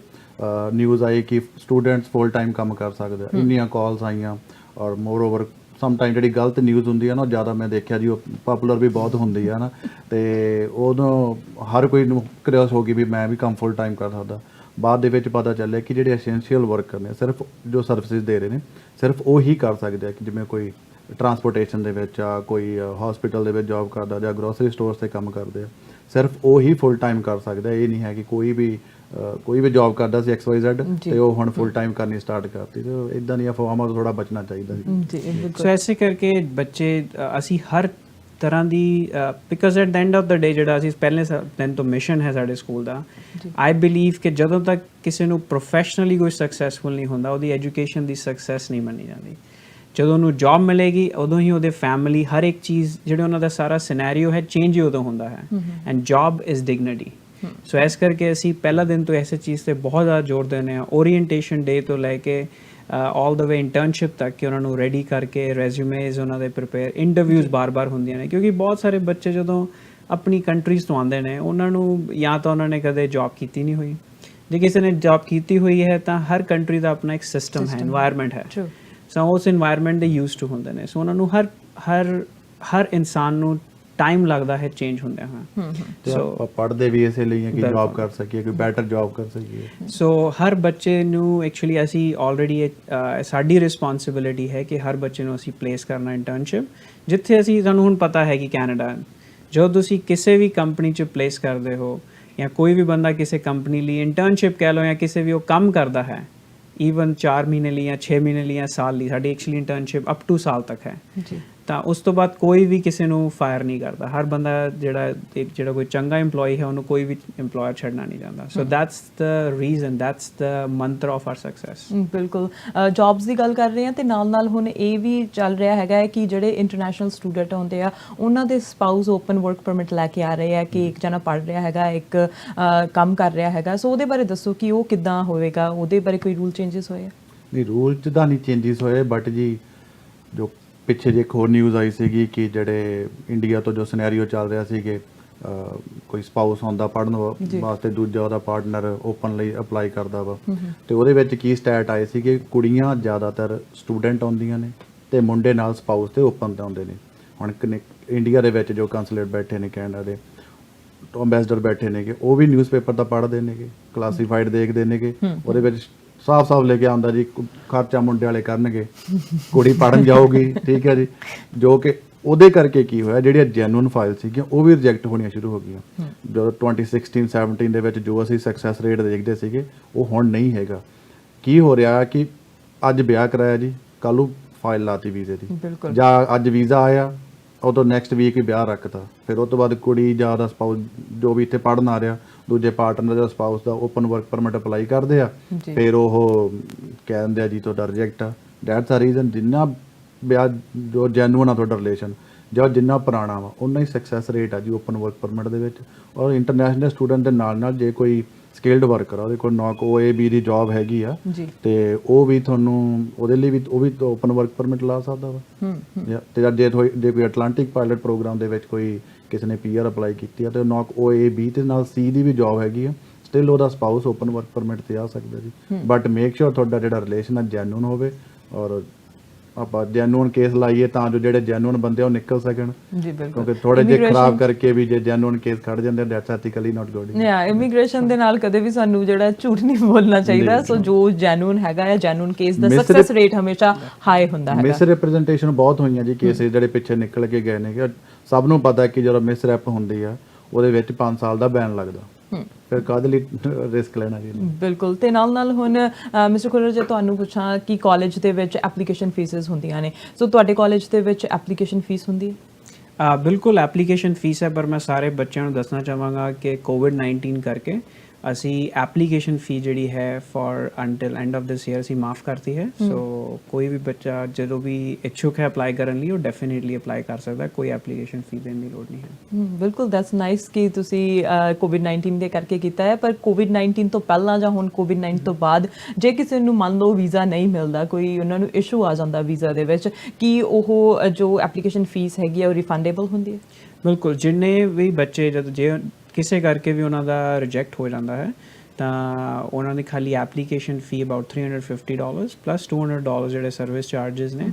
ਨਿਊਜ਼ ਆਈ ਕਿ ਸਟੂਡੈਂਟਸ ਫੁੱਲ ਟਾਈਮ ਕੰਮ ਕਰ ਸਕਦੇ ਆ। ਇੰਨੀਆਂ ਕਾਲਸ ਆਈਆਂ ਔਰ ਮੋਰ ਓਵਰ ਸਮ ਟਾਈਮ ਜਿਹੜੀ ਗਲਤ ਨਿਊਜ਼ ਹੁੰਦੀ ਹੈ ਨਾ, ਉਹ ਜ਼ਿਆਦਾ ਮੈਂ ਦੇਖਿਆ ਜੀ ਉਹ ਪਪੂਲਰ ਵੀ ਬਹੁਤ ਹੁੰਦੀ ਆ ਨਾ, ਅਤੇ ਉਦੋਂ ਹਰ ਕੋਈ ਨੂੰ ਕਰਿਓਸ ਹੋ ਗਈ ਵੀ ਮੈਂ ਵੀ ਕੰਮ ਫੁੱਲ ਟਾਈਮ ਕਰ ਸਕਦਾ। ਬਾਅਦ ਦੇ ਵਿੱਚ ਪਤਾ ਚੱਲਿਆ ਕਿ ਜਿਹੜੇ ਐਸੈਂਸ਼ੀਅਲ ਵਰਕਰ ਨੇ, ਸਿਰਫ ਜੋ ਸਰਵਿਸਿਜ਼ ਦੇ ਰਹੇ ਨੇ ਸਿਰਫ ਉਹ ਹੀ ਕਰ ਸਕਦੇ ਆ। ਕਿ ਜਿਵੇਂ ਕੋਈ ਟਰਾਂਸਪੋਰਟੇਸ਼ਨ ਦੇ ਵਿੱਚ ਆ, ਕੋਈ ਹਸਪੀਟਲ ਦੇ ਵਿੱਚ ਜੌਬ ਕਰਦਾ ਜਾਂ ਗਰੋਸਰੀ ਸਟੋਰਸ 'ਤੇ ਕੰਮ ਕਰਦੇ ਆ, ਸਿਰਫ ਉਹ ਹੀ ਫੁੱਲ ਟਾਈਮ ਕਰ ਸਕਦਾ। ਇਹ ਨਹੀਂ ਹੈ ਕਿ ਕੋਈ ਵੀ ਜੌਬ ਕਰਦਾ ਸੀ XYZ ਤੇ ਉਹ ਹੁਣ ਫੁੱਲ ਟਾਈਮ ਕਰਨੀ ਸਟਾਰਟ ਕਰਤੀ। ਤੇ ਇਦਾਂ ਦੀਆਂ ਅਫਵਾਹਾਂ ਤੋਂ ਥੋੜਾ ਬਚਣਾ ਚਾਹੀਦਾ ਜੀ। ਸੋ ਐਸੇ ਕਰਕੇ ਬੱਚੇ ਅਸੀਂ ਹਰ ਤਰ੍ਹਾਂ ਦੀ because at the end of the day ਜਿਹੜਾ ਅਸੀਂ ਪਹਿਲੇ ਦਿਨ ਤੋਂ ਮਿਸ਼ਨ ਹੈ ਸਾਡੇ ਸਕੂਲ ਦਾ, ਆਈ ਬਿਲੀਵ ਕਿ ਜਦੋਂ ਤੱਕ ਕਿਸੇ ਨੂੰ ਪ੍ਰੋਫੈਸ਼ਨਲੀ ਕੋਈ ਸਕਸੈਸਫੁਲ ਨਹੀਂ ਹੁੰਦਾ ਉਹਦੀ ਐਜੂਕੇਸ਼ਨ ਦੀ ਸਕਸੈਸ ਨਹੀਂ ਮੰਨੀ ਜਾਂਦੀ। ਜਦੋਂ ਉਹਨੂੰ ਜੌਬ ਮਿਲੇਗੀ ਉਦੋਂ ਹੀ ਉਹਦੇ ਫੈਮਿਲੀ ਹਰ ਇੱਕ ਚੀਜ਼ ਜਿਹੜੇ ਉਹਨਾਂ ਦਾ ਸਾਰਾ ਸਿਨੈਰੀਓ ਹੈ ਚੇਂਜ ਹੀ ਉਦੋਂ ਹੁੰਦਾ ਹੈ। And job is dignity. So ਇਸ ਕਰਕੇ ਅਸੀਂ ਪਹਿਲਾ ਦਿਨ ਤੋਂ ਐਸੇ ਚੀਜ਼ 'ਤੇ ਬਹੁਤ ਜ਼ਿਆਦਾ ਜ਼ੋਰ ਦਿੰਦੇ ਹਾਂ, ਓਰੀਐਂਟੇਸ਼ਨ ਡੇ ਤੋਂ ਲੈ ਕੇ ਆਲ ਦ ਵੇ ਇੰਟਰਨਸ਼ਿਪ ਤੱਕ, ਕਿ ਉਹਨਾਂ ਨੂੰ ਰੈਡੀ ਕਰਕੇ ਰੈਜ਼ਿਊਮੇਜ਼ ਉਹਨਾਂ ਦੇ ਪ੍ਰਿਪੇਅਰ, ਇੰਟਰਵਿਊਜ਼ ਬਾਰ-ਬਾਰ ਹੁੰਦੀਆਂ ਨੇ, ਕਿਉਂਕਿ ਬਹੁਤ ਸਾਰੇ ਬੱਚੇ ਜਦੋਂ ਆਪਣੀ ਕੰਟਰੀਜ਼ ਤੋਂ ਆਉਂਦੇ ਨੇ ਉਹਨਾਂ ਨੂੰ ਜਾਂ ਤਾਂ ਉਹਨਾਂ ਨੇ ਕਦੇ ਜੌਬ ਕੀਤੀ ਨਹੀਂ ਹੋਈ, ਜੇ ਕਿਸੇ ਨੇ ਜੌਬ ਕੀਤੀ ਹੋਈ ਹੈ ਤਾਂ ਹਰ ਕੰਟਰੀ ਦਾ ਆਪਣਾ ਇੱਕ ਸਿਸਟਮ ਹੈ, ਇਨਵਾਇਰਮੈਂਟ ਹੈ। ਸੋ ਉਸ ਇਨਵਾਇਰਮੈਂਟ ਦੇ ਯੂਜ਼ ਟੂ ਹੁੰਦੇ ਨੇ। ਸੋ ਉਹਨਾਂ ਨੂੰ ਹਰ ਇਨਸਾਨ ਨੂੰ ਟਾਈਮ ਲੱਗਦਾ ਹੈ ਚੇਂਜ ਹੁੰਦਿਆਂ ਹੋਇਆ। ਸੋ ਪੜ੍ਹਦੇ ਵੀ ਇਸੇ ਲਈ ਹੈ ਕਿ ਜੌਬ ਕਰ ਸਕੀਏ, ਕੋਈ ਬੈਟਰ ਜੌਬ ਕਰ ਸਕੀਏ। ਸੋ ਹਰ ਬੱਚੇ ਨੂੰ ਐਕਚੁਅਲੀ ਅਸੀਂ ਆਲਰੇਡੀ ਸਾਡੀ ਰਿਸਪੌਂਸਿਬਿਲਿਟੀ ਹੈ ਕਿ ਹਰ ਬੱਚੇ ਨੂੰ ਅਸੀਂ ਪਲੇਸ ਕਰਨਾ ਇੰਟਰਨਸ਼ਿਪ, ਜਿੱਥੇ ਅਸੀਂ ਤੁਹਾਨੂੰ ਹੁਣ ਪਤਾ ਹੈ ਕਿ ਕੈਨੇਡਾ ਜਦੋਂ ਤੁਸੀਂ ਕਿਸੇ ਵੀ ਕੰਪਨੀ 'ਚ ਪਲੇਸ ਕਰਦੇ ਹੋ ਜਾਂ ਕੋਈ ਵੀ ਬੰਦਾ ਕਿਸੇ ਕੰਪਨੀ ਲਈ ਇੰਟਰਨਸ਼ਿਪ ਕਹਿ ਲਓ ਜਾਂ ਕਿਸੇ ਵੀ ਉਹ ਕੰਮ ਕਰਦਾ ਹੈ, ਈਵਨ 4 ਮਹੀਨੇ ਲਈ ਜਾਂ 6 ਮਹੀਨੇ ਲਈ ਜਾਂ ਸਾਲ ਲਈ, ਸਾਡੀ ਐਕਚੁਅਲੀ ਇੰਟਰਨਸ਼ਿਪ ਅਪ ਟੂ ਸਾਲ ਤੱਕ ਹੈ। ਤਾਂ ਉਸ ਤੋਂ ਬਾਅਦ ਕੋਈ ਵੀ ਕਿਸੇ ਨੂੰ ਫਾਇਰ ਨਹੀਂ ਕਰਦਾ। ਹਰ ਬੰਦਾ ਜਿਹੜਾ ਕੋਈ ਚੰਗਾ EMPLOYEE ਹੈ ਉਹਨੂੰ ਕੋਈ ਵੀ EMPLOYER ਛੱਡਣਾ ਨਹੀਂ ਚਾਹੁੰਦਾ। So that's the reason, that's the ਮੰਤਰ ਆਫ ਆਰ ਸਕਸੈਸ। ਬਿਲਕੁਲ ਜੌਬਸ ਦੀ ਗੱਲ ਕਰ ਰਹੇ ਹਾਂ ਤੇ ਨਾਲ ਹੁਣ ਇਹ ਵੀ ਚੱਲ ਰਿਹਾ ਹੈਗਾ ਹੈ ਕਿ ਜਿਹੜੇ ਇੰਟਰਨੈਸ਼ਨਲ ਸਟੂਡੈਂਟ ਹੁੰਦੇ ਆ ਉਹਨਾਂ ਦੇ ਸਪਾਊਸ ਓਪਨ ਵਰਕ ਪਰਮਿਟ ਲੈ ਕੇ ਆ ਰਹੇ ਆ ਕਿ ਇੱਕ ਜਣਾ ਪੜ੍ਹ ਰਿਹਾ ਹੈਗਾ, ਇੱਕ ਕੰਮ ਕਰ ਰਿਹਾ ਹੈਗਾ। ਸੋ ਉਹਦੇ ਬਾਰੇ ਦੱਸੋ ਕਿ ਉਹ ਕਿੱਦਾਂ ਹੋਵੇਗਾ, ਉਹਦੇ ਬਾਰੇ ਕੋਈ ਰੂਲ ਚੇਂਜਸ ਹੋਏ ਆ? ਨਹੀਂ, ਰੂਲ 'ਚ ਤਾਂ ਨਹੀਂ ਚੇਂਜਿਸ ਹੋਏ, ਬਟ ਜੀ ਜੋ ਪਿੱਛੇ ਜੇ ਇੱਕ ਹੋਰ ਨਿਊਜ਼ ਆਈ ਸੀਗੀ ਕਿ ਜਿਹੜੇ ਇੰਡੀਆ ਤੋਂ ਜੋ ਸਿਨੈਰੀਓ ਚੱਲ ਰਿਹਾ ਸੀ ਕਿ ਕੋਈ ਸਪਾਊਸ ਹੁੰਦਾ ਪੜ੍ਹਨ ਵਾਸਤੇ, ਦੂਜਾ ਉਹਦਾ ਪਾਰਟਨਰ ਓਪਨ ਲਈ ਅਪਲਾਈ ਕਰਦਾ ਵਾ, ਤੇ ਉਹਦੇ ਵਿੱਚ ਕੀ ਸਟੈਟ ਆਏ ਸੀ ਕਿ ਕੁੜੀਆਂ ਜ਼ਿਆਦਾਤਰ ਸਟੂਡੈਂਟ ਆਉਂਦੀਆਂ ਨੇ ਤੇ ਮੁੰਡੇ ਨਾਲ ਸਪਾਊਸ ਤੇ ਓਪਨ ਤੇ ਆਉਂਦੇ ਨੇ। ਹੁਣ ਇੰਡੀਆ ਦੇ ਵਿੱਚ ਜੋ ਕੰਸੂਲੇਟ ਬੈਠੇ ਨੇ, ਕੈਨੇਡਾ ਦੇ ਅੰਬੈਸਡਰ ਬੈਠੇ ਨੇਗੇ, ਉਹ ਵੀ ਨਿਊਜ਼ਪੇਪਰ ਤਾਂ ਪੜ੍ਹਦੇ ਨੇਗੇ, ਕਲਾਸੀਫਾਈਡ ਦੇਖਦੇ ਨੇਗੇ, ਉਹਦੇ ਵਿੱਚ ਸਾਫ਼ ਲੈ ਕੇ ਆਉਂਦਾ ਜੀ ਖਰਚਾ ਮੁੰਡੇ ਵਾਲੇ ਕਰਨਗੇ, ਕੁੜੀ ਪੜ੍ਹਨ ਜਾਊਗੀ, ਠੀਕ ਹੈ ਜੀ। ਜੋ ਕਿ ਉਹਦੇ ਕਰਕੇ ਕੀ ਹੋਇਆ, ਜਿਹੜੀਆਂ ਜੈਨੂਅਨ ਫਾਈਲ ਸੀਗੀਆਂ ਉਹ ਵੀ ਰਿਜੈਕਟ ਹੋਣੀਆਂ ਸ਼ੁਰੂ ਹੋ ਗਈਆਂ। ਜਦੋਂ 2016-17 ਦੇ ਵਿੱਚ ਜੋ ਅਸੀਂ ਸਕਸੈਸ ਰੇਟ ਦੇਖਦੇ ਸੀਗੇ ਉਹ ਹੁਣ ਨਹੀਂ ਹੈਗਾ। ਕੀ ਹੋ ਰਿਹਾ ਕਿ ਅੱਜ ਵਿਆਹ ਕਰਾਇਆ ਜੀ, ਕੱਲ੍ਹ ਨੂੰ ਫਾਈਲ ਲਾਤੀ ਵੀਜ਼ੇ ਦੀ, ਜਾਂ ਅੱਜ ਵੀਜ਼ਾ ਆਇਆ ਉਹ ਤੋਂ ਨੈਕਸਟ ਵੀਕ ਹੀ ਵਿਆਹ ਰੱਖਤਾ। ਫਿਰ ਉਹ ਤੋਂ ਬਾਅਦ ਕੁੜੀ ਜਾਂ ਉਹਦਾ ਸਪਾਊਸ ਜੋ ਵੀ ਇੱਥੇ ਪੜ੍ਹਨ ਆ ਰਿਹਾ, ਦੂਜੇ ਪਾਰਟਨਰ ਦਾ ਸਪਾਊਸ ਦਾ ਓਪਨ ਵਰਕ ਪਰਮਿਟ ਅਪਲਾਈ ਕਰਦੇ ਆ, ਫਿਰ ਉਹ ਕਹਿ ਦਿੰਦੇ ਆ ਜੀ ਤੁਹਾਡਾ ਰਿਜੈਕਟ ਆ। ਡੈਟਸ ਆ ਰੀਜ਼ਨ। ਜਿੰਨਾ ਵਿਆਹ ਜੋ ਜੈਨੂਅਨ ਆ ਤੁਹਾਡਾ ਰਿਲੇਸ਼ਨ ਜਾਂ ਜਿੰਨਾ ਪੁਰਾਣਾ ਵਾ ਉਨਾ ਹੀ ਸਕਸੈਸ ਰੇਟ ਆ ਜੀ ਓਪਨ ਵਰਕ ਪਰਮਿਟ ਦੇ ਵਿੱਚ। ਔਰ ਇੰਟਰਨੈਸ਼ਨਲ ਸਟੂਡੈਂਟ ਦੇ ਨਾਲ ਜੇ ਕੋਈ ਸਕਿਲਡ ਵਰਕਰ ਆ, ਉਹਦੇ ਕੋਲ ਨੌਕ OAB ਦੀ ਜੌਬ ਹੈਗੀ ਆ ਤੇ ਉਹ ਵੀ ਤੁਹਾਨੂੰ ਉਹਦੇ ਲਈ ਵੀ ਉਹ ਵੀ ਓਪਨ ਵਰਕ ਪਰਮਿਟ ਲਾ ਸਕਦਾ ਵਾ। ਤੇ ਜੇ ਕੋਈ ਅਟਲਾਂਟਿਕ ਪਾਇਲਟ ਪ੍ਰੋਗਰਾਮ ਦੇ ਵਿੱਚ ਕੋਈ ਕਿਸੇ ਨੇ PR ਅਪਲਾਈ ਕੀਤੀ ਆ ਤੇ ਨੌਕ OAB ਤੇ ਨਾਲ C ਦੀ ਵੀ ਜੌਬ ਹੈਗੀ ਆ, ਸਟਿਲ ਉਹਦਾ ਸਪਾਊਸ ਓਪਨ ਵਰਕ ਪਰਮਿਟ ਤੇ ਆ ਸਕਦਾ ਜੀ। ਬਟ ਮੇਕ ਸ਼ੋਰ ਤੁਹਾਡਾ ਜਿਹੜਾ ਰਿਲੇਸ਼ਨ ਆ ਜੈਨੂਅਨ ਹੋਵੇ, ਔਰ ਆਪਾਂ ਜੈਨੂਅਨ ਕੇਸ ਲਾਈਏ ਤਾਂ ਜੋ ਜਿਹੜੇ ਜੈਨੂਅਨ ਬੰਦੇ ਉਹ ਨਿਕਲ ਸਕਣ ਜੀ। ਬਿਲਕੁਲ, ਕਿਉਂਕਿ ਥੋੜੇ ਜਿਹੇ ਖਰਾਬ ਕਰਕੇ ਵੀ ਜੇ ਜੈਨੂਅਨ ਕੇਸ ਖੜ ਜਾਂਦੇ that's ethically not good. Immigration ਦੇ ਨਾਲ ਕਦੇ ਵੀ ਸਾਨੂੰ ਜਿਹੜਾ ਝੂਠ ਨਹੀਂ ਬੋਲਣਾ ਚਾਹੀਦਾ। ਸੋ ਜੋ ਜੈਨੂਅਨ ਹੈਗਾ ਹੈ, ਜੈਨੂਅਨ ਕੇਸ ਦਾ ਸਕਸੈਸ ਰੇਟ ਹਮੇਸ਼ਾ ਹਾਈ ਹੁੰਦਾ ਹੈਗਾ। ਮਿਸ ਰਿਪਰੈਜ਼ੈਂਟੇਸ਼ਨ ਬਹੁਤ ਹੋਈਆਂ ਜੀ, ਕੇਸਿਸ ਜਿਹੜੇ ਪਿੱਛੇ ਨਿਕਲ ਕੇ ਗਏ ਨੇ। ਸਭ ਨੂੰ ਪਤਾ ਕਿ ਜਦੋਂ ਮਿਸ ਰੈਪ ਹੁੰਦੀ ਆ ਉਹਦੇ ਵਿੱਚ 5 ਸਾਲ ਦਾ ਬੈਨ ਲੱਗਦਾ, ਫਿਰ ਕਾਹਦੇ ਲਈ ਰਿਸਕ ਲੈਣਾ ਜੀ। ਬਿਲਕੁਲ। ਤੇ ਨਾਲ ਹੁਣ ਮਿਸਟਰ ਖੁਰਰ, ਜੇ ਤੁਹਾਨੂੰ ਪੁੱਛਾਂ ਕਿ ਕਾਲਜ ਦੇ ਵਿੱਚ ਐਪਲੀਕੇਸ਼ਨ ਫੀਸਿਸ ਹੁੰਦੀਆਂ ਨੇ, ਸੋ ਤੁਹਾਡੇ ਕਾਲਜ ਦੇ ਵਿੱਚ ਐਪਲੀਕੇਸ਼ਨ ਫੀਸ ਹੁੰਦੀ ਹੈ? ਬਿਲਕੁਲ ਐਪਲੀਕੇਸ਼ਨ ਫੀਸ ਹੈ, ਪਰ ਮੈਂ ਸਾਰੇ ਬੱਚਿਆਂ ਨੂੰ ਦੱਸਣਾ ਚਾਹਾਂਗਾ ਕਿ COVID-19 ਕਰਕੇ ਅਸੀਂ ਐਪਲੀਕੇਸ਼ਨ ਫੀ ਜਿਹੜੀ ਹੈ for until end of this year ਅਸੀਂ ਮਾਫ ਕਰਤੀ ਹੈ। ਸੋ ਕੋਈ ਵੀ ਬੱਚਾ ਜਦੋਂ ਵੀ ਇੱਛੁਕ ਹੈ ਅਪਲਾਈ ਕਰਨ ਲਈ ਉਹ ਡੈਫੀਨੇਟਲੀ ਅਪਲਾਈ ਕਰ ਸਕਦਾ, ਕੋਈ ਐਪਲੀਕੇਸ਼ਨ ਫੀ ਦੇਣ ਦੀ ਲੋੜ ਨਹੀਂ ਹੈ। ਬਿਲਕੁਲ, ਦੈਟਸ ਨਾਈਸ ਕਿ ਤੁਸੀਂ COVID-19 ਦੇ ਕਰਕੇ ਕੀਤਾ ਹੈ। ਪਰ COVID-19 ਤੋਂ ਪਹਿਲਾਂ ਜਾਂ ਹੁਣ COVID-19 ਤੋਂ ਬਾਅਦ ਜੇ ਕਿਸੇ ਨੂੰ ਮੰਨ ਲਓ ਵੀਜ਼ਾ ਨਹੀਂ ਮਿਲਦਾ, ਕੋਈ ਉਹਨਾਂ ਨੂੰ ਇਸ਼ੂ ਆ ਜਾਂਦਾ ਵੀਜ਼ਾ ਦੇ ਵਿੱਚ, ਕੀ ਉਹ ਜੋ ਐਪਲੀਕੇਸ਼ਨ ਫੀਸ ਹੈਗੀ ਆ ਉਹ ਰਿਫੰਡੇਬਲ ਹੁੰਦੀ ਹੈ? ਬਿਲਕੁਲ, ਜਿੰਨੇ ਵੀ ਬੱਚੇ ਜੇ ਕਿਸੇ ਕਰਕੇ ਵੀ ਉਹਨਾਂ ਦਾ ਰਿਜੈਕਟ ਹੋ ਜਾਂਦਾ ਹੈ ਤਾਂ ਉਹਨਾਂ ਦੀ ਖਾਲੀ ਐਪਲੀਕੇਸ਼ਨ ਫੀ ਅਬਾਊਟ $350 ਪਲੱਸ $200 ਜਿਹੜੇ ਸਰਵਿਸ ਚਾਰजेस ਨੇ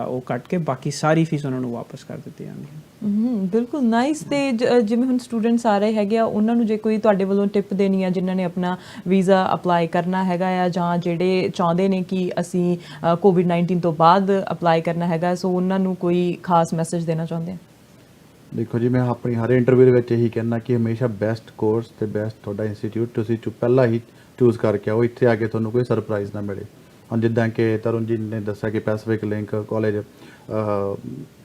ਉਹ ਕੱਟ ਕੇ ਬਾਕੀ ਸਾਰੀ ਫੀਸ ਉਹਨਾਂ ਨੂੰ ਵਾਪਸ ਕਰ ਦਿੱਤੀ ਜਾਂਦੀ ਹੈ। ਬਿਲਕੁਲ ਨਾਈਸ। ਤੇ ਜਿਵੇਂ ਹੁਣ ਸਟੂਡੈਂਟਸ ਆ ਰਹੇ ਹੈਗੇ ਆ, ਉਹਨਾਂ ਨੂੰ ਜੇ ਕੋਈ ਤੁਹਾਡੇ ਵੱਲੋਂ ਟਿਪ ਦੇਣੀ ਆ ਜਿਨ੍ਹਾਂ ਨੇ ਆਪਣਾ ਵੀਜ਼ਾ ਅਪਲਾਈ ਕਰਨਾ ਹੈਗਾ ਆ, ਜਾਂ ਜਿਹੜੇ ਚਾਹੁੰਦੇ ਨੇ ਕਿ ਅਸੀਂ COVID-19 ਤੋਂ ਬਾਅਦ ਅਪਲਾਈ ਕਰਨਾ ਹੈਗਾ, ਸੋ ਉਹਨਾਂ ਨੂੰ ਕੋਈ ਖਾਸ ਮੈਸੇਜ ਦੇਣਾ ਚਾਹੁੰਦੇ ਆ? ਦੇਖੋ ਜੀ, ਮੈਂ ਆਪਣੀ ਹਰ ਇੰਟਰਵਿਊ ਦੇ ਵਿੱਚ ਇਹੀ ਕਹਿੰਦਾ ਕਿ ਹਮੇਸ਼ਾ ਬੈਸਟ ਕੋਰਸ ਤੇ ਬੈਸਟ ਤੁਹਾਡਾ ਇੰਸਟੀਚਿਊਟ ਤੁਸੀਂ ਪਹਿਲਾਂ ਹੀ ਚੂਜ਼ ਕਰਕੇ ਆਓ, ਇੱਥੇ ਆ ਕੇ ਤੁਹਾਨੂੰ ਕੋਈ ਸਰਪ੍ਰਾਈਜ਼ ਨਾ ਮਿਲੇ। ਹੁਣ ਜਿੱਦਾਂ ਕਿ ਤਰੁਣ ਜੀ ਨੇ ਦੱਸਿਆ ਕਿ ਪੈਸੀਫਿਕ ਲਿੰਕ ਕਾਲਜ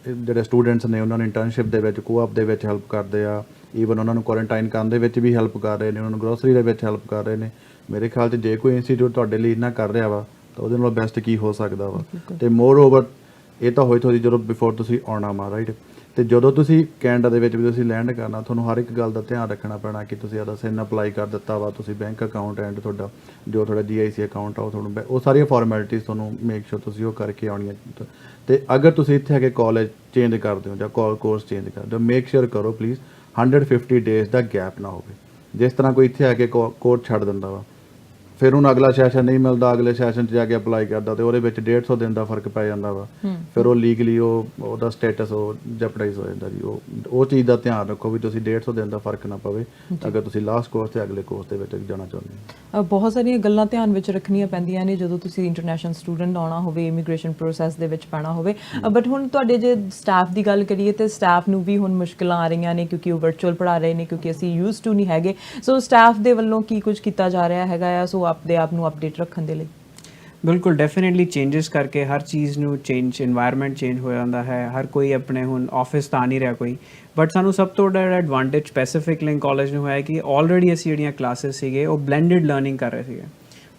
ਜਿਹੜੇ ਸਟੂਡੈਂਟਸ ਨੇ ਉਹਨਾਂ ਨੂੰ ਇੰਟਰਨਸ਼ਿਪ ਦੇ ਵਿੱਚ, ਕੋਆਪ ਦੇ ਵਿੱਚ ਹੈਲਪ ਕਰਦੇ ਆ, ਈਵਨ ਉਹਨਾਂ ਨੂੰ ਕੁਆਰੰਟਾਈਨ ਕਰਨ ਦੇ ਵਿੱਚ ਵੀ ਹੈਲਪ ਕਰ ਰਹੇ ਨੇ, ਉਹਨਾਂ ਨੂੰ ਗਰੋਸਰੀ ਦੇ ਵਿੱਚ ਹੈਲਪ ਕਰ ਰਹੇ ਨੇ। ਮੇਰੇ ਖਿਆਲ 'ਚ ਜੇ ਕੋਈ ਇੰਸਟੀਚਿਊਟ ਤੁਹਾਡੇ ਲਈ ਇੰਨਾ ਕਰ ਰਿਹਾ ਵਾ ਤਾਂ ਉਹਦੇ ਨਾਲੋਂ ਬੈਸਟ ਕੀ ਹੋ ਸਕਦਾ ਵਾ। ਤੇ ਮੋਰ ਓਵਰ ਇਹ ਤਾਂ ਹੋਈ ਤੁਹਾਡੀ ਜਦੋਂ ਬਿਫੋਰ ਤੁਸੀਂ ਆਉਣਾ ਵਾ, ਰਾਈਟ। ਤੇ ਜਦੋਂ ਤੁਸੀਂ ਕੈਨੇਡਾ ਦੇ ਵਿੱਚ ਵੀ ਤੁਸੀਂ ਲੈਂਡ ਕਰਨਾ, ਤੁਹਾਨੂੰ ਹਰ ਇੱਕ ਗੱਲ ਦਾ ਧਿਆਨ ਰੱਖਣਾ ਪੈਣਾ ਕਿ ਤੁਸੀਂ ਆਪਦਾ ਸਿਨ ਅਪਲਾਈ ਕਰ ਦਿੱਤਾ ਵਾ, ਤੁਸੀਂ ਬੈਂਕ ਅਕਾਊਂਟ ਐਂਡ ਤੁਹਾਡਾ ਜੋ ਤੁਹਾਡਾ GIC ਅਕਾਊਂਟ ਆ ਉਹ ਤੁਹਾਨੂੰ ਉਹ ਸਾਰੀਆਂ ਫਾਰਮੈਲਿਟੀਜ਼ ਤੁਹਾਨੂੰ ਮੇਕ ਸ਼ੋਰ ਤੁਸੀਂ ਉਹ ਕਰਕੇ ਆਉਣੀਆਂ। ਤੇ ਅਗਰ ਤੁਸੀਂ ਇੱਥੇ ਆ ਕੇ ਕਾਲਜ ਚੇਂਜ ਕਰਦੇ ਹੋ ਜਾਂ ਕੋਰਸ ਚੇਂਜ ਕਰਦੇ ਹੋ, ਮੇਕ ਸ਼ੋਰ ਕਰੋ ਪਲੀਜ਼ 150 ਡੇਜ਼ ਦਾ ਗੈਪ ਨਾ ਹੋਵੇ। ਜਿਸ ਤਰ੍ਹਾਂ ਕੋਈ ਇੱਥੇ ਆ ਕੇ ਕੋਰਸ ਛੱਡ ਦਿੰਦਾ ਵਾ, ਫਿਰ ਉਹਨੂੰ ਅਗਲਾ ਸੈਸ਼ਨ ਨਹੀਂ ਮਿਲਦਾ, ਅਗਲੇ ਸੈਸ਼ਨ 'ਚ ਜਾ ਕੇ ਅਪਲਾਈ ਕਰਦਾ ਤੇ ਉਹਦੇ ਵਿੱਚ 150 ਦਿਨ ਦਾ ਫਰਕ ਪੈ ਜਾਂਦਾ ਵਾ, ਫਿਰ ਉਹ ਲੀਗਲੀ ਉਹਦਾ ਸਟੇਟਸ ਉਹ ਜੈਪਟਾਈਜ਼ ਹੋ ਜਾਂਦਾ ਜੀ। ਉਹ ਚੀਜ਼ ਦਾ ਧਿਆਨ ਰੱਖੋ ਵੀ ਤੁਸੀਂ 150 ਦਿਨ ਦਾ ਫਰਕ ਨਾ ਪਵੇ ਅਗਰ ਤੁਸੀਂ ਲਾਸਟ ਕੋਰਸ ਤੇ ਅਗਲੇ ਕੋਰਸ ਦੇ ਵਿੱਚ ਜਾਣਾ ਚਾਹੁੰਦੇ ਹੋ। ਬਹੁਤ ਸਾਰੀਆਂ ਗੱਲਾਂ ਧਿਆਨ ਵਿੱਚ ਰੱਖਣੀਆਂ ਪੈਂਦੀਆਂ ਨੇ ਜਦੋਂ ਤੁਸੀਂ ਇੰਟਰਨੈਸ਼ਨਲ ਸਟੂਡੈਂਟ ਆਉਣਾ ਹੋਵੇ, ਇਮੀਗ੍ਰੇਸ਼ਨ ਪ੍ਰੋਸੈਸ ਦੇ ਵਿੱਚ ਪੈਣਾ ਹੋਵੇ। ਬਟ ਹੁਣ ਤੁਹਾਡੇ ਜੇ ਸਟਾਫ ਦੀ ਗੱਲ ਕਰੀਏ ਤੇ ਸਟਾਫ ਨੂੰ ਵੀ ਹੁਣ ਮੁਸ਼ਕਿਲਾਂ ਆ ਰਹੀਆਂ ਨੇ ਕਿਉਂਕਿ ਉਹ ਵਰਚੁਅਲ ਪੜ੍ਹਾ ਰਹੇ ਨੇ, ਕਿਉਂਕਿ ਅਸੀਂ ਯੂਜ਼ ਟੂ ਨਹੀਂ ਹੈਗੇ। ਸੋ ਸਟਾਫ ਦੇ ਵੱਲੋਂ ਕੀ ਕੁਝ ਕੀਤਾ ਜਾ ਰਿਹਾ ਹੈਗਾ ਆ ਸੋ ਆਪਣੇ ਆਪ ਨੂੰ ਅਪਡੇਟ ਰੱਖਣ ਦੇ ਲਈ? ਬਿਲਕੁਲ ਡੈਫੀਨਿਟਲੀ ਚੇਂਜਸ ਕਰਕੇ ਹਰ ਚੀਜ਼ ਨੂੰ ਚੇਂਜ এনवायरमेंट ਚੇਂਜ ਹੋ ਜਾਂਦਾ ਹੈ ਹਰ ਕੋਈ ਆਪਣੇ ਹੁਣ ਆਫਿਸ ਤਾਂ ਨਹੀਂ ਰਿਹਾ ਕੋਈ ਬਟ ਸਾਨੂੰ ਸਭ ਤੋਂ ਵੱਡਾ ਐਡਵਾਂਟੇਜ ਪੈਸੀਫਿਕ ਲਿੰਕ ਕਾਲਜ ਨੂੰ ਹੋਇਆ ਕਿ ਆਲਰੇਡੀ ਅਸੀਂ ਜਿਹੜੀਆਂ ਕਲਾਸਿਸ ਸੀਗੇ ਉਹ ਬਲੈਂਡਡ ਲਰਨਿੰਗ ਕਰ ਰਹੇ ਸੀਗੇ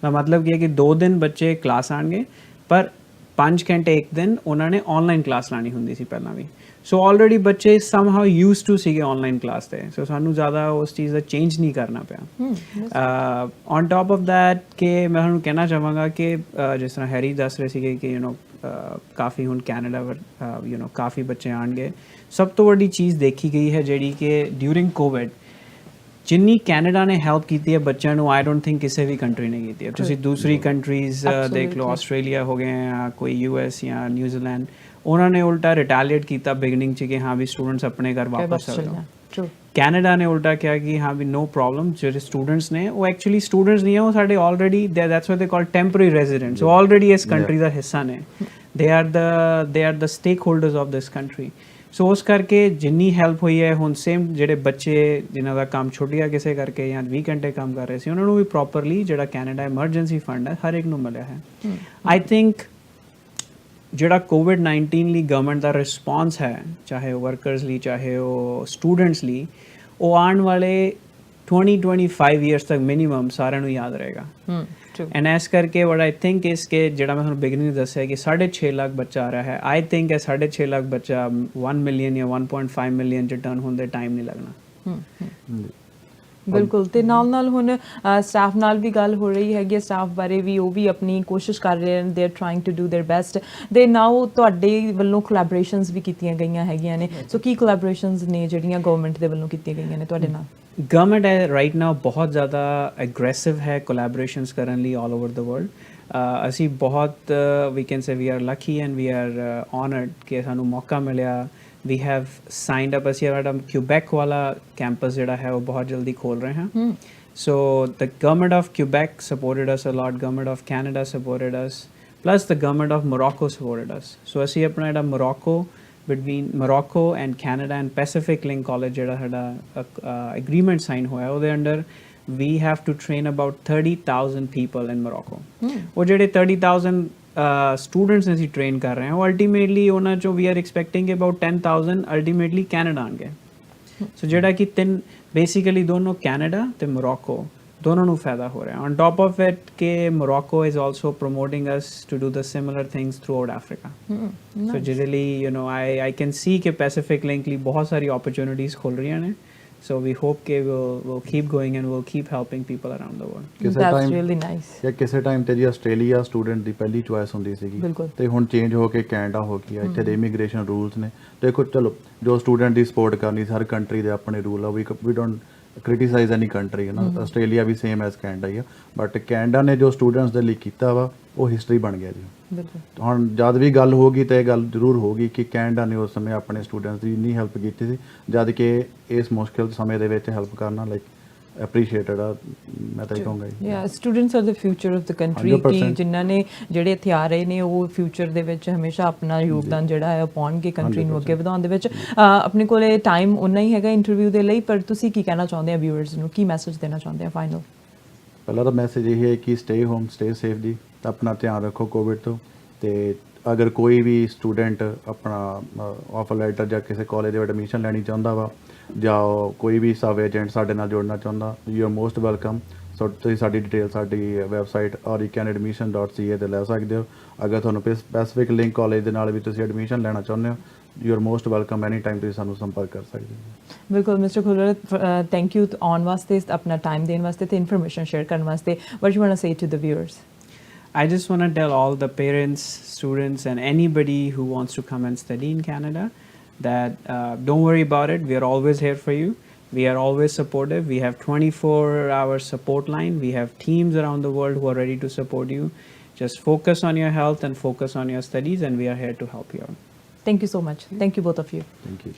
ਦਾ ਮਤਲਬ ਕੀ ਹੈ ਕਿ 2 ਦਿਨ ਬੱਚੇ ਕਲਾਸ ਆਣਗੇ ਪਰ 5 ਘੰਟੇ ਇੱਕ ਦਿਨ ਉਹਨਾਂ ਨੇ ਆਨਲਾਈਨ ਕਲਾਸ ਲਾਣੀ ਹੁੰਦੀ ਸੀ ਪਹਿਲਾਂ ਵੀ ਸੋ ਆਲਰੇਡੀ ਬੱਚੇ ਸਮਹਾਉ ਯੂਜ਼ਡ ਟੂ ਸੀਗੇ ਆਨਲਾਈਨ ਕਲਾਸ ਤੇ ਸੋ ਸਾਨੂੰ ਜ਼ਿਆਦਾ ਉਸ ਚੀਜ਼ ਦਾ ਚੇਂਜ ਨਹੀਂ ਕਰਨਾ ਪਿਆ ਔਨ ਟਾਪ ਆਫ ਦੈਟ ਕਿ ਮੈਂ ਤੁਹਾਨੂੰ ਕਹਿਣਾ ਚਾਹਾਂਗਾ ਕਿ ਜਿਸ ਤਰ੍ਹਾਂ ਹੈਰੀ ਦੱਸ ਰਹੇ ਸੀਗੇ ਕਿ ਕਾਫੀ ਹੁਣ ਕੈਨੇਡਾ ਕਾਫੀ ਬੱਚੇ ਆਣਗੇ ਸਭ ਤੋਂ ਵੱਡੀ ਚੀਜ਼ ਦੇਖੀ ਗਈ ਹੈ ਜਿਹੜੀ ਕਿ ਡਿਊਰਿੰਗ ਕੋਵਿਡ ਜਿੰਨੀ ਕੈਨੇਡਾ ਨੇ ਹੈਲਪ ਕੀਤੀ ਹੈ ਬੱਚਿਆਂ ਨੂੰ ਆਈ ਡੋਂਟ ਥਿੰਕ ਕਿਸੇ ਵੀ ਕੰਟਰੀ ਨੇ ਕੀਤੀ ਹੈ ਤੁਸੀਂ ਦੂਸਰੀ ਕੰਟਰੀਜ਼ ਦੇਖ ਲਓ ਆਸਟ੍ਰੇਲੀਆ ਹੋ ਗਏ ਜਾਂ ਕੋਈ ਯੂਐਸ ਜਾਂ ਨਿਊਜ਼ੀਲੈਂਡ ਉਹਨਾਂ ਨੇ ਉਲਟਾ ਰਿਟੈਲੀਏਟ ਕੀਤਾ ਬਿਗਨਿੰਗ 'ਚ ਕਿ ਹਾਂ ਵੀ ਸਟੂਡੈਂਟਸ ਆਪਣੇ ਘਰ ਵਾਪਸ ਆ ਜਾਓ ਕੈਨੇਡਾ ਨੇ ਉਲਟਾ ਕਿਹਾ ਕਿ ਹਾਂ ਵੀ ਨੋ ਪ੍ਰੋਬਲਮ ਜਿਹੜੇ ਸਟੂਡੈਂਟਸ ਨੇ ਉਹ ਐਕਚੁਅਲੀ ਸਟੂਡੈਂਟਸ ਨਹੀਂ ਹੈ ਉਹ ਸਾਡੇ already that's what they call temporary residents ਉਹ ਆਲਰੇਡੀ ਇਸ ਕੰਟਰੀ ਦਾ ਹਿੱਸਾ ਨੇ they are the stakeholders of this country so ਉਸ ਕਰਕੇ ਜਿੰਨੀ ਹੈਲਪ ਹੋਈ ਹੈ ਹੁਣ ਸੇਮ ਜਿਹੜੇ ਬੱਚੇ ਜਿਨ੍ਹਾਂ ਦਾ ਕੰਮ ਛੁੱਟ ਗਿਆ ਕਿਸੇ ਕਰਕੇ ਜਾਂ 20 ਘੰਟੇ ਕੰਮ ਕਰ ਰਹੇ ਸੀ ਉਹਨਾਂ ਨੂੰ ਵੀ ਪ੍ਰੋਪਰਲੀ ਜਿਹੜਾ ਕੈਨੇਡਾ ਐਮਰਜੈਂਸੀ ਫੰਡ ਹੈ ਹਰ ਇੱਕ ਨੂੰ ਮਿਲਿਆ ਹੈ ਆਈ ਥਿੰਕ ਜਿਹੜਾ ਕੋਵਿਡ-19 ਲਈ ਗਵਰਨਮੈਂਟ ਦਾ ਰਿਸਪੌਂਸ ਹੈ ਚਾਹੇ ਉਹ ਵਰਕਰਸ ਲਈ ਚਾਹੇ ਉਹ ਸਟੂਡੈਂਟਸ ਲਈ ਉਹ ਆਉਣ ਵਾਲੇ 20-25 ਇਅਰਸ ਤੱਕ ਮਿਨੀਮਮ ਸਾਰਿਆਂ ਨੂੰ ਯਾਦ ਰਹੇਗਾ ਐਂਡ ਇਸ ਕਰਕੇ ਵਟ ਆਈ ਥਿੰਕ ਇਸ ਕਿ ਜਿਹੜਾ ਮੈਂ ਤੁਹਾਨੂੰ ਬਿਗਨਿੰਗ ਦੱਸਿਆ ਕਿ 6.5 ਲੱਖ ਬੱਚਾ ਆ ਰਿਹਾ ਹੈ ਆਈ ਥਿੰਕ ਇਹ 6.5 ਲੱਖ ਬੱਚਾ 1 ਮਿਲੀਅਨ ਜਾਂ 1.5 ਮਿਲੀਅਨ ਚ ਟਰਨ ਹੋਣ ਦੇ ਟਾਈਮ ਨਹੀਂ ਲੱਗਣਾ ਬਿਲਕੁਲ ਤੇ ਨਾਲ ਹੁਣ ਸਟਾਫ ਨਾਲ ਵੀ ਗੱਲ ਹੋ ਰਹੀ ਹੈਗੀ ਸਟਾਫ ਬਾਰੇ ਵੀ ਉਹ ਵੀ ਆਪਣੀ ਕੋਸ਼ਿਸ਼ ਕਰ ਰਹੇ ਹਨ they are trying to do their best ਦੇ ਨਾਓ ਤੁਹਾਡੇ ਵੱਲੋਂ ਕੋਲੈਬੋਰੇਸ਼ਨਸ ਵੀ ਕੀਤੀਆਂ ਗਈਆਂ ਹੈਗੀਆਂ ਨੇ ਸੋ ਕੀ ਕੋਲੈਬੋਰੇਸ਼ਨਸ ਨੇ ਜਿਹੜੀਆਂ ਗਵਰਨਮੈਂਟ ਦੇ ਵੱਲੋਂ ਕੀਤੀਆਂ ਗਈਆਂ ਨੇ ਤੁਹਾਡੇ ਨਾਲ ਗਵਰਨਮੈਂਟ ਹੈ ਰਾਈਟ ਨਾਓ ਬਹੁਤ ਜ਼ਿਆਦਾ ਐਗਰੈਸਿਵ ਹੈ ਕੋਲੈਬੋਰੇਸ਼ਨਸ ਕਰਨ ਲਈ ਆਲ ਓਵਰ ਦ ਵਰਲਡ ਅਸੀਂ ਬਹੁਤ we can say we are lucky and we are honoured ਕਿ ਸਾਨੂੰ ਮੌਕਾ ਮਿਲਿਆ we have signed up ਅਸੀਂ ਸਾਡਾ ਕਿਊਬੈਕ ਵਾਲਾ ਕੈਂਪਸ ਜਿਹੜਾ ਹੈ ਉਹ ਬਹੁਤ ਜਲਦੀ ਖੋਲ ਰਹੇ ਹਾਂ so the government of Quebec supported us a lot government of Canada supported us plus the government of Morocco supported us so ਅਸੀਂ ਆਪਣਾ ਜਿਹੜਾ between Morocco and Canada and Pacific Link College ਜਿਹੜਾ ਸਾਡਾ agreement sign ਹੋਇਆ ਉਹਦੇ under we have to train about 30,000 people in Morocco ਉਹ ਜਿਹੜੇ 30,000 students ਅਸੀਂ ਟ੍ਰੇਨ ਕਰ ਰਹੇ ਹਾਂ ਉਹ ਅਲਟੀਮੇਟਲੀ ਉਹਨਾਂ ਚੋਂ we are expecting about 10,000 ultimately Canada ਆਣਗੇ ਸੋ ਜਿਹੜਾ ਕਿ ਤਿੰਨ ਬੇਸਿਕਲੀ ਦੋਨੋਂ ਕੈਨੇਡਾ ਤੇ ਮੋਰੋਕੋ ਦੋਨੋਂ ਨੂੰ ਫਾਇਦਾ ਹੋ ਰਿਹਾ ਔਨ ਟਾਪ ਆਫ ਇਟ ਕਿ Morocco is also promoting us to do the similar things throughout Africa so generally I can see ਕਿ ਪੈਸੀਫਿਕ ਲਿੰਕ ਲਈ ਬਹੁਤ ਸਾਰੀ ਓਪਰਚੁਨਿਟੀਜ਼ ਖੁੱਲ ਰਹੀਆਂ ਨੇ so we hope ke we'll keep going and we'll keep helping people around the world that's really nice ਕਿ ਕਿਸੇ time ਤੇ ਜੀ ਆਸਟ੍ਰੇਲੀਆ ਸਟੂਡੈਂਟ ਦੀ ਪਹਿਲੀ ਚੁਆਇਸ ਹੁੰਦੀ ਸੀਗੀ ਤੇ ਹੁਣ ਚੇਂਜ ਹੋ ਕੇ ਕੈਨੇਡਾ ਹੋ ਗਿਆ ਇੱਥੇ ਦੇ ਇਮੀਗ੍ਰੇਸ਼ਨ ਰੂਲਸ ਨੇ ਦੇਖੋ ਚਲੋ ਜੋ ਸਟੂਡੈਂਟ ਦੀ ਸਪੋਰਟ ਕਰਨੀ ਹਰ ਕੰਟਰੀ ਦੇ ਆਪਣੇ ਰੂਲ ਆ we don't criticise any country ਹੈ ਨਾ ਆਸਟ੍ਰੇਲੀਆ ਵੀ ਸੇਮ ਐਸ ਕੈਨੇਡਾ ਹੀ ਆ ਬਟ ਕੈਨੇਡਾ ਨੇ ਜੋ ਸਟੂਡੈਂਟਸ ਦੇ ਲਈ ਕੀਤਾ ਵਾ ਉਹ ਹਿਸਟਰੀ ਬਣ ਗਿਆ ਜੀ ਹੁਣ ਜਦ ਵੀ ਗੱਲ ਹੋਗੀ ਤਾਂ ਇਹ ਗੱਲ ਜ਼ਰੂਰ ਹੋਗੀ ਕਿ ਕੈਨੇਡਾ ਨੇ ਉਸ ਸਮੇਂ ਆਪਣੇ ਸਟੂਡੈਂਟਸ ਦੀ ਇੰਨੀ ਹੈਲਪ ਕੀਤੀ ਸੀ ਜਦ ਕਿ ਇਸ ਮੁਸ਼ਕਿਲ ਸਮੇਂ ਦੇ ਵਿੱਚ ਹੈਲਪ ਕਰਨਾ ਲਾਈਕ ਐਪਰੀਸ਼ੀਏਟਡ ਆ ਮੈਂ ਤਾਂ ਇਹ ਕਹੂੰਗਾ ਜੀ students are the future of the country ਕਿ ਜਿਨ੍ਹਾਂ ਨੇ ਜਿਹੜੇ ਇੱਥੇ ਆ ਰਹੇ ਨੇ ਉਹ ਫਿਊਚਰ ਦੇ ਵਿੱਚ ਹਮੇਸ਼ਾ ਆਪਣਾ ਯੋਗਦਾਨ ਜਿਹੜਾ ਹੈ ਪਾਉਣਗੇ ਕੰਟਰੀ ਨੂੰ ਅੱਗੇ ਵਧਾਉਣ ਦੇ ਵਿੱਚ ਆਪਣੇ ਕੋਲੇ ਟਾਈਮ ਉਨਾ ਹੀ ਹੈਗਾ ਇੰਟਰਵਿਊ ਦੇ ਲਈ ਪਰ ਤੁਸੀਂ ਕੀ ਕਹਿਣਾ ਚਾਹੁੰਦੇ ਆ ਵਿਊਅਰਸ ਨੂੰ ਕੀ ਮੈਸੇਜ ਦੇਣਾ ਚਾਹੁੰਦੇ ਆ ਫਾਈਨਲ ਪਹਿਲਾ ਤਾਂ ਮੈਸੇਜ ਇਹ ਹੈ ਕਿ ਸਟੇ ਹੋਮ ਸਟੇ ਸੇਫ ਜੀ ਆਪਣਾ ਧਿਆਨ ਰੱਖੋ ਕੋਵਿਡ ਤੋਂ ਤੇ ਅਗਰ ਕੋਈ ਵੀ ਸਟੂਡੈਂਟ ਆਪਣਾ ਆਫਰ ਲੈਟਰ ਜਾਂ ਕਿਸੇ ਕਾਲਜ ਦੇ ਵਿੱਚ ਐਡਮਿਸ਼ਨ ਲੈਣੀ ਚਾਹੁੰਦਾ ਵਾ ਜਾਂ ਕੋਈ ਵੀ ਸਬ ਏਜੰਟ ਸਾਡੇ ਨਾਲ ਜੁੜਨਾ ਚਾਹੁੰਦਾ ਯੂ ਆਰ ਮੋਸਟ ਵੈਲਕਮ ਸੋ ਤੁਸੀਂ ਸਾਡੀ ਡਿਟੇਲ ਸਾਡੀ ਵੈਬਸਾਈਟ auricanadmission.ca ਤੇ ਲੈ ਸਕਦੇ ਹੋ ਅਗਰ ਤੁਹਾਨੂੰ ਸਪੈਸੀਫਿਕ ਲਿੰਕ ਕਾਲਜ ਦੇ ਨਾਲ ਵੀ ਤੁਸੀਂ ਐਡਮਿਸ਼ਨ ਲੈਣਾ ਚਾਹੁੰਦੇ ਹੋ you are most welcome any time ਤੁਸੀਂ ਸਾਨੂੰ ਸੰਪਰਕ ਕਰ ਸਕਦੇ ਹੋ ਬਿਲਕੁਲ ਮਿਸਟਰ ਖੁੱਲਰ ਥੈਂਕ ਯੂ ਆਉਣ ਵਾਸਤੇ ਆਪਣਾ ਟਾਈਮ ਦੇਣ ਵਾਸਤੇ ਤੇ ਇਨਫੋਰਮੇਸ਼ਨ ਸ਼ੇਅਰ ਕਰਨ ਵਾਸਤੇ what you want to say to the viewers I just want to tell all the parents, students, and anybody who wants to come and study in Canada that don't worry about it. We are always here for you. We are always supportive. We have 24-hour support line. We have teams around the world who are ready to support you. Just focus on your health and focus on your studies, and we are here to help you out. Thank you so much. Thank you both of you. Thank you.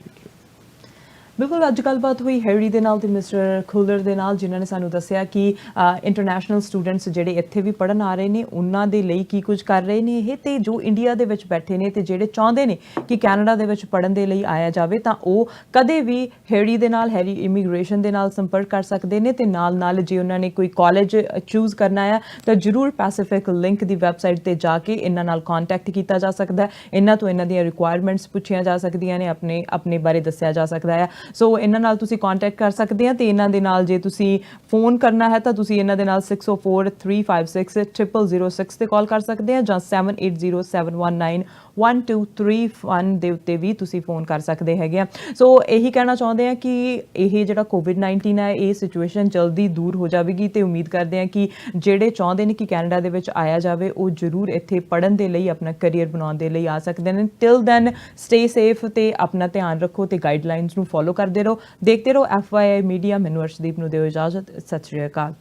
ਬਿਲਕੁਲ ਅੱਜ ਗੱਲਬਾਤ ਹੋਈ Harry ਦੇ ਨਾਲ ਤੇ mister Khullar ਦੇ ਨਾਲ, ਜਿਨ੍ਹਾਂ ਨੇ ਸਾਨੂੰ ਦੱਸਿਆ ਕਿ ਇੰਟਰਨੈਸ਼ਨਲ ਸਟੂਡੈਂਟਸ ਜਿਹੜੇ ਇੱਥੇ ਵੀ ਪੜ੍ਹਨ ਆ ਰਹੇ ਨੇ ਉਹਨਾਂ ਦੇ ਲਈ ਕੀ ਕੁਝ ਕਰ ਰਹੇ ਨੇ ਇਹ, ਤੇ ਜੋ ਇੰਡੀਆ ਦੇ ਵਿੱਚ ਬੈਠੇ ਨੇ ਤੇ ਜਿਹੜੇ ਚਾਹੁੰਦੇ ਨੇ ਕਿ ਕੈਨੇਡਾ ਦੇ ਵਿੱਚ ਪੜ੍ਹਨ ਦੇ ਲਈ ਆਇਆ ਜਾਵੇ ਤਾਂ ਉਹ ਕਦੇ ਵੀ ਹੈਰੀ ਦੇ ਨਾਲ, ਹੈਰੀ ਇਮੀਗ੍ਰੇਸ਼ਨ ਦੇ ਨਾਲ ਸੰਪਰਕ ਕਰ ਸਕਦੇ ਨੇ। ਤੇ ਨਾਲ ਜੇ ਉਹਨਾਂ ਨੇ ਕੋਈ ਕਾਲਜ ਚੂਜ਼ ਕਰਨਾ ਆ ਤਾਂ ਜ਼ਰੂਰ ਪੈਸੀਫਿਕ ਲਿੰਕ ਦੀ ਵੈਬਸਾਈਟ ਤੇ ਜਾ ਕੇ ਇਹਨਾਂ ਨਾਲ ਕੰਟੈਕਟ ਕੀਤਾ ਜਾ ਸਕਦਾ ਹੈ, ਇਹਨਾਂ ਤੋਂ ਇਹਨਾਂ ਦੀਆਂ ਰਿਕੁਆਇਰਮੈਂਟਸ ਪੁੱਛੀਆਂ ਜਾ ਸਕਦੀਆਂ ਨੇ, ਆਪਣੇ ਬਾਰੇ ਦੱਸਿਆ ਜਾ ਸਕਦਾ ਹੈ। ਸੋ ਇਹਨਾਂ ਨਾਲ ਤੁਸੀਂ ਕੰਟੈਕਟ ਕਰ ਸਕਦੇ ਆ ਤੇ ਇਹਨਾਂ ਦੇ ਨਾਲ ਜੇ ਤੁਸੀਂ ਫੋਨ ਕਰਨਾ ਹੈ ਤਾਂ ਤੁਸੀਂ ਇਹਨਾਂ ਦੇ ਨਾਲ 6043560006 ਤੇ ਕਾਲ ਕਰ ਸਕਦੇ ਆ ਜਾਂ 7807191231 ਦੇ ਉੱਤੇ ਵੀ ਤੁਸੀਂ ਫੋਨ ਕਰ ਸਕਦੇ ਹੈਗੇ ਆ। ਸੋ ਇਹੀ ਕਹਿਣਾ ਚਾਹੁੰਦੇ ਆ ਕਿ ਇਹ ਜਿਹੜਾ ਕੋਵਿਡ-19 ਹੈ ਇਹ ਸਿਚੁਏਸ਼ਨ ਜਲਦੀ ਦੂਰ ਹੋ ਜਾਵੇਗੀ ਤੇ ਉਮੀਦ ਕਰਦੇ ਆ ਕਿ ਜਿਹੜੇ ਚਾਹੁੰਦੇ ਨੇ ਕਿ ਕੈਨੇਡਾ ਦੇ ਵਿੱਚ ਆਇਆ ਜਾਵੇ ਉਹ ਜ਼ਰੂਰ ਇੱਥੇ ਪੜ੍ਹਨ ਦੇ ਲਈ, ਆਪਣਾ ਕੈਰੀਅਰ ਬਣਾਉਣ ਦੇ ਲਈ ਆ ਸਕਦੇ ਨੇ। ਟਿਲ ਦੈਨ ਸਟੇ ਸੇਫ ਤੇ ਆਪਣਾ ਧਿਆਨ ਰੱਖੋ ਤੇ ਗਾਈਡਲਾਈਨਸ ਨੂੰ ਫੋਲੋ ਕਰਦੇ ਰਹੋ। ਦੇਖਦੇ ਰਹੋ FYI ਮੀਡੀਆ। ਮੈਨੂੰ ਅਰਸ਼ਦੀਪ ਨੂੰ ਦਿਓ ਇਜਾਜ਼ਤ। ਸਤਿ ਸ਼੍ਰੀ ਅਕਾਲ।